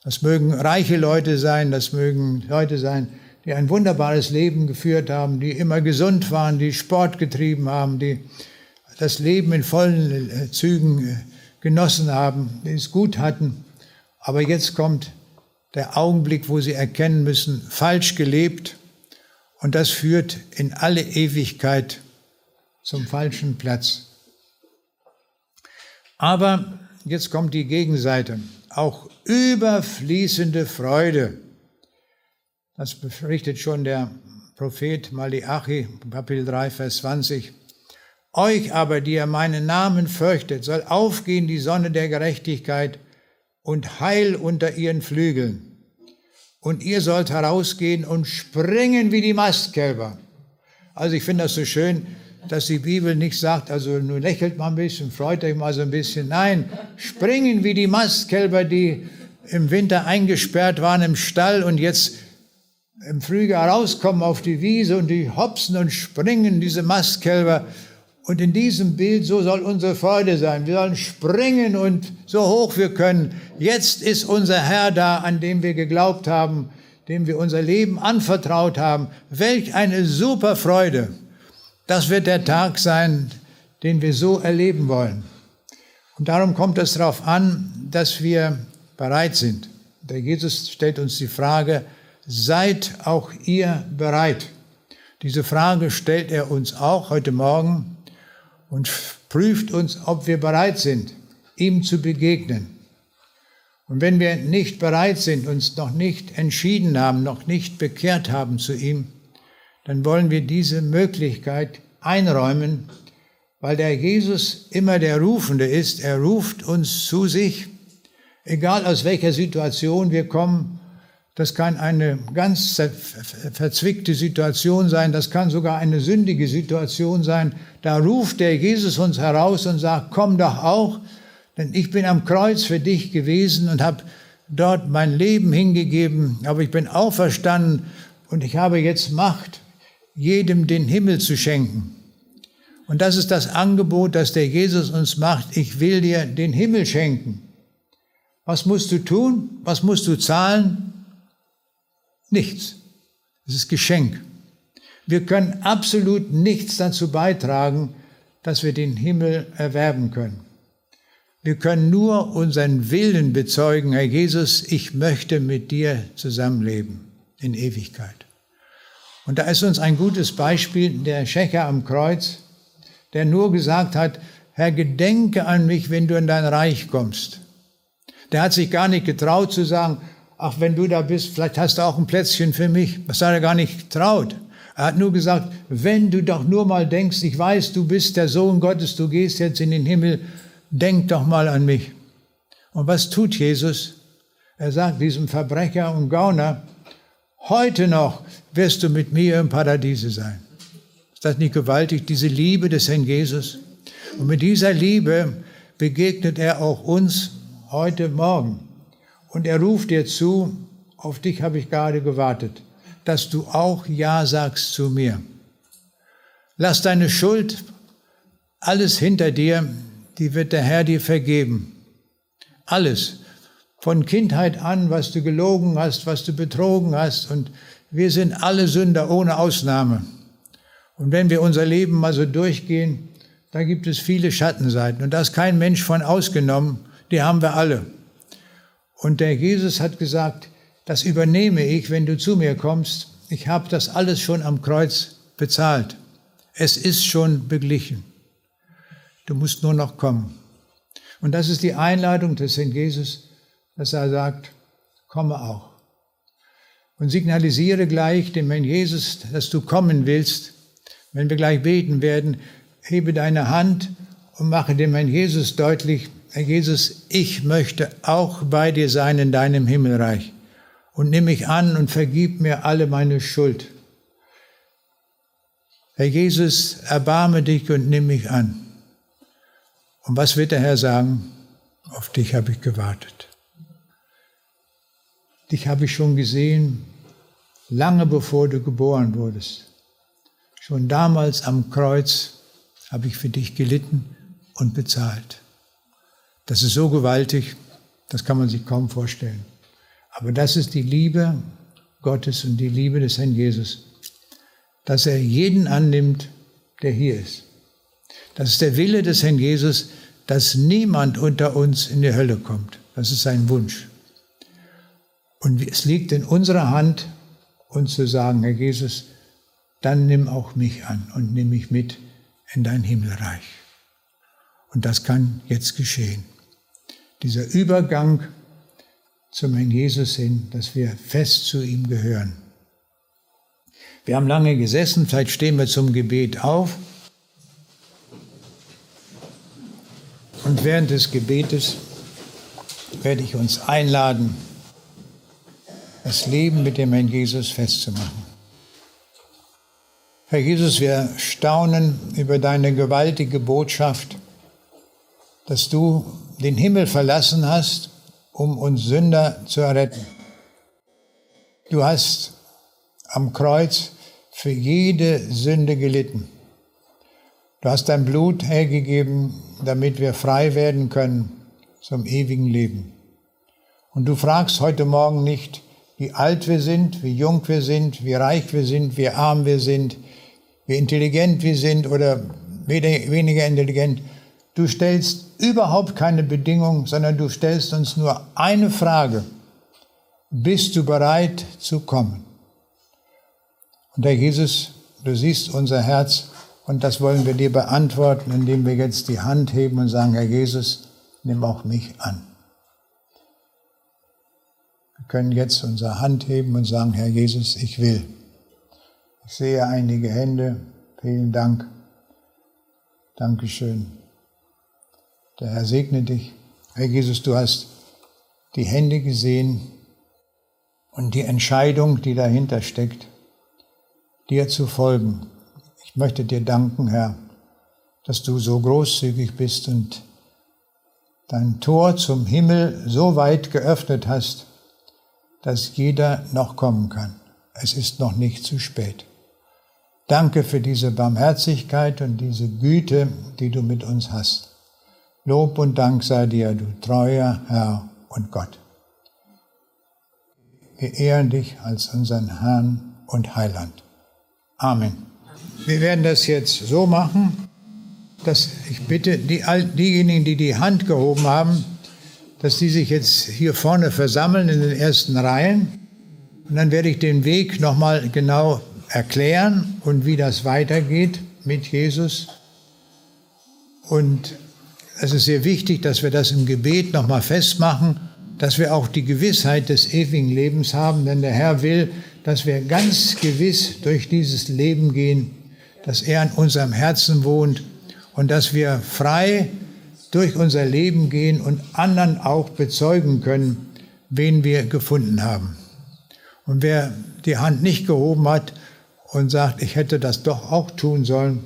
Das mögen reiche Leute sein, das mögen Leute sein, die ein wunderbares Leben geführt haben, die immer gesund waren, die Sport getrieben haben, die das Leben in vollen Zügen genossen haben, die es gut hatten. Aber jetzt kommt der Augenblick, wo sie erkennen müssen, falsch gelebt. Und das führt in alle Ewigkeit zum falschen Platz. Aber jetzt kommt die Gegenseite. Auch überfließende Freude. Das berichtet schon der Prophet Malachi, Kapitel 3, Vers 20. Euch aber, die ihr meinen Namen fürchtet, soll aufgehen die Sonne der Gerechtigkeit und Heil unter ihren Flügeln. Und ihr sollt herausgehen und springen wie die Mastkälber. Also ich finde das so schön, dass die Bibel nicht sagt, also nur lächelt mal ein bisschen, freut euch mal so ein bisschen. Nein, springen wie die Mastkälber, die im Winter eingesperrt waren im Stall und jetzt im Frühjahr rauskommen auf die Wiese und die hopsen und springen, diese Mastkälber. Und in diesem Bild, so soll unsere Freude sein. Wir sollen springen und so hoch wir können. Jetzt ist unser Herr da, an dem wir geglaubt haben, dem wir unser Leben anvertraut haben. Welch eine super Freude. Das wird der Tag sein, den wir so erleben wollen. Und darum kommt es darauf an, dass wir bereit sind. Der Jesus stellt uns die Frage, seid auch ihr bereit? Diese Frage stellt er uns auch heute Morgen und prüft uns, ob wir bereit sind, ihm zu begegnen. Und wenn wir nicht bereit sind, uns noch nicht entschieden haben, noch nicht bekehrt haben zu ihm, dann wollen wir diese Möglichkeit einräumen, weil der Jesus immer der Rufende ist. Er ruft uns zu sich, egal aus welcher Situation wir kommen. Das kann eine ganz verzwickte Situation sein, das kann sogar eine sündige Situation sein. Da ruft der Jesus uns heraus und sagt, komm doch auch, denn ich bin am Kreuz für dich gewesen und habe dort mein Leben hingegeben, aber ich bin auferstanden und ich habe jetzt Macht, jedem den Himmel zu schenken. Und das ist das Angebot, das der Jesus uns macht. Ich will dir den Himmel schenken. Was musst du tun? Was musst du zahlen? Nichts. Es ist Geschenk. Wir können absolut nichts dazu beitragen, dass wir den Himmel erwerben können. Wir können nur unseren Willen bezeugen, Herr Jesus, ich möchte mit dir zusammenleben in Ewigkeit. Und da ist uns ein gutes Beispiel der Schächer am Kreuz, der nur gesagt hat, Herr, gedenke an mich, wenn du in dein Reich kommst. Der hat sich gar nicht getraut zu sagen, ach, wenn du da bist, vielleicht hast du auch ein Plätzchen für mich. Das hat er gar nicht getraut. Er hat nur gesagt, wenn du doch nur mal denkst, ich weiß, du bist der Sohn Gottes, du gehst jetzt in den Himmel, denk doch mal an mich. Und was tut Jesus? Er sagt diesem Verbrecher und Gauner, heute noch wirst du mit mir im Paradiese sein. Ist das nicht gewaltig, diese Liebe des Herrn Jesus? Und mit dieser Liebe begegnet er auch uns heute Morgen. Und er ruft dir zu, auf dich habe ich gerade gewartet, dass du auch Ja sagst zu mir. Lass deine Schuld, alles hinter dir, die wird der Herr dir vergeben. Alles. Von Kindheit an, was du gelogen hast, was du betrogen hast. Und wir sind alle Sünder ohne Ausnahme. Und wenn wir unser Leben mal so durchgehen, da gibt es viele Schattenseiten. Und da ist kein Mensch von ausgenommen, die haben wir alle. Und der Jesus hat gesagt, das übernehme ich, wenn du zu mir kommst. Ich habe das alles schon am Kreuz bezahlt. Es ist schon beglichen. Du musst nur noch kommen. Und das ist die Einladung des Herrn Jesus, dass er sagt, komme auch. Und signalisiere gleich dem Herrn Jesus, dass du kommen willst. Wenn wir gleich beten werden, hebe deine Hand und mache dem Herrn Jesus deutlich, Herr Jesus, ich möchte auch bei dir sein in deinem Himmelreich. Und nimm mich an und vergib mir alle meine Schuld. Herr Jesus, erbarme dich und nimm mich an. Und was wird der Herr sagen? Auf dich habe ich gewartet. Dich habe ich schon gesehen, lange bevor du geboren wurdest. Schon damals am Kreuz habe ich für dich gelitten und bezahlt. Das ist so gewaltig, das kann man sich kaum vorstellen. Aber das ist die Liebe Gottes und die Liebe des Herrn Jesus, dass er jeden annimmt, der hier ist. Das ist der Wille des Herrn Jesus, dass niemand unter uns in die Hölle kommt. Das ist sein Wunsch. Und es liegt in unserer Hand, uns zu sagen, Herr Jesus, dann nimm auch mich an und nimm mich mit in dein Himmelreich. Und das kann jetzt geschehen. Dieser Übergang zum Herrn Jesus hin, dass wir fest zu ihm gehören. Wir haben lange gesessen, vielleicht stehen wir zum Gebet auf. Und während des Gebetes werde ich uns einladen, das Leben mit dem Herrn Jesus festzumachen. Herr Jesus, wir staunen über deine gewaltige Botschaft, dass du den Himmel verlassen hast, um uns Sünder zu erretten. Du hast am Kreuz für jede Sünde gelitten. Du hast dein Blut hergegeben, damit wir frei werden können zum ewigen Leben. Und du fragst heute Morgen nicht, wie alt wir sind, wie jung wir sind, wie reich wir sind, wie arm wir sind, wie intelligent wir sind oder weniger intelligent. Du stellst überhaupt keine Bedingung, sondern du stellst uns nur eine Frage. bist du bereit zu kommen? Und Herr Jesus, du siehst unser Herz und das wollen wir dir beantworten, indem wir jetzt die Hand heben und sagen, Herr Jesus, nimm auch mich an. Wir können jetzt unsere Hand heben und sagen, Herr Jesus, ich will. Ich sehe einige Hände. Vielen Dank. Dankeschön. Der Herr segne dich. Herr Jesus, du hast die Hände gesehen und die Entscheidung, die dahinter steckt, dir zu folgen. Ich möchte dir danken, Herr, dass du so großzügig bist und dein Tor zum Himmel so weit geöffnet hast, dass jeder noch kommen kann. Es ist noch nicht zu spät. Danke für diese Barmherzigkeit und diese Güte, die du mit uns hast. Lob und Dank sei dir, du treuer Herr und Gott. Wir ehren dich als unseren Herrn und Heiland. Amen. Wir werden das jetzt so machen, dass ich bitte diejenigen, die die Hand gehoben haben, dass die sich jetzt hier vorne versammeln in den ersten Reihen. Und dann werde ich den Weg nochmal genau erklären und wie das weitergeht mit Jesus. Und es ist sehr wichtig, dass wir das im Gebet nochmal festmachen, dass wir auch die Gewissheit des ewigen Lebens haben, denn der Herr will, dass wir ganz gewiss durch dieses Leben gehen, dass er in unserem Herzen wohnt und dass wir frei durch unser Leben gehen und anderen auch bezeugen können, wen wir gefunden haben. Und wer die Hand nicht gehoben hat und sagt, ich hätte das doch auch tun sollen,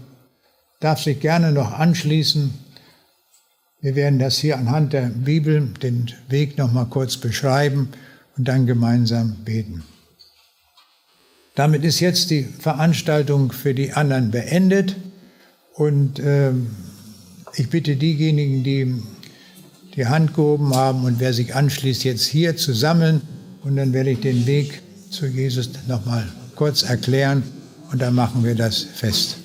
darf sich gerne noch anschließen. Wir werden das hier anhand der Bibel, den Weg noch mal kurz beschreiben und dann gemeinsam beten. Damit ist jetzt die Veranstaltung für die anderen beendet und ich bitte diejenigen, die die Hand gehoben haben und wer sich anschließt, jetzt hier zu sammeln und dann werde ich den Weg zu Jesus noch mal kurz erklären und dann machen wir das fest.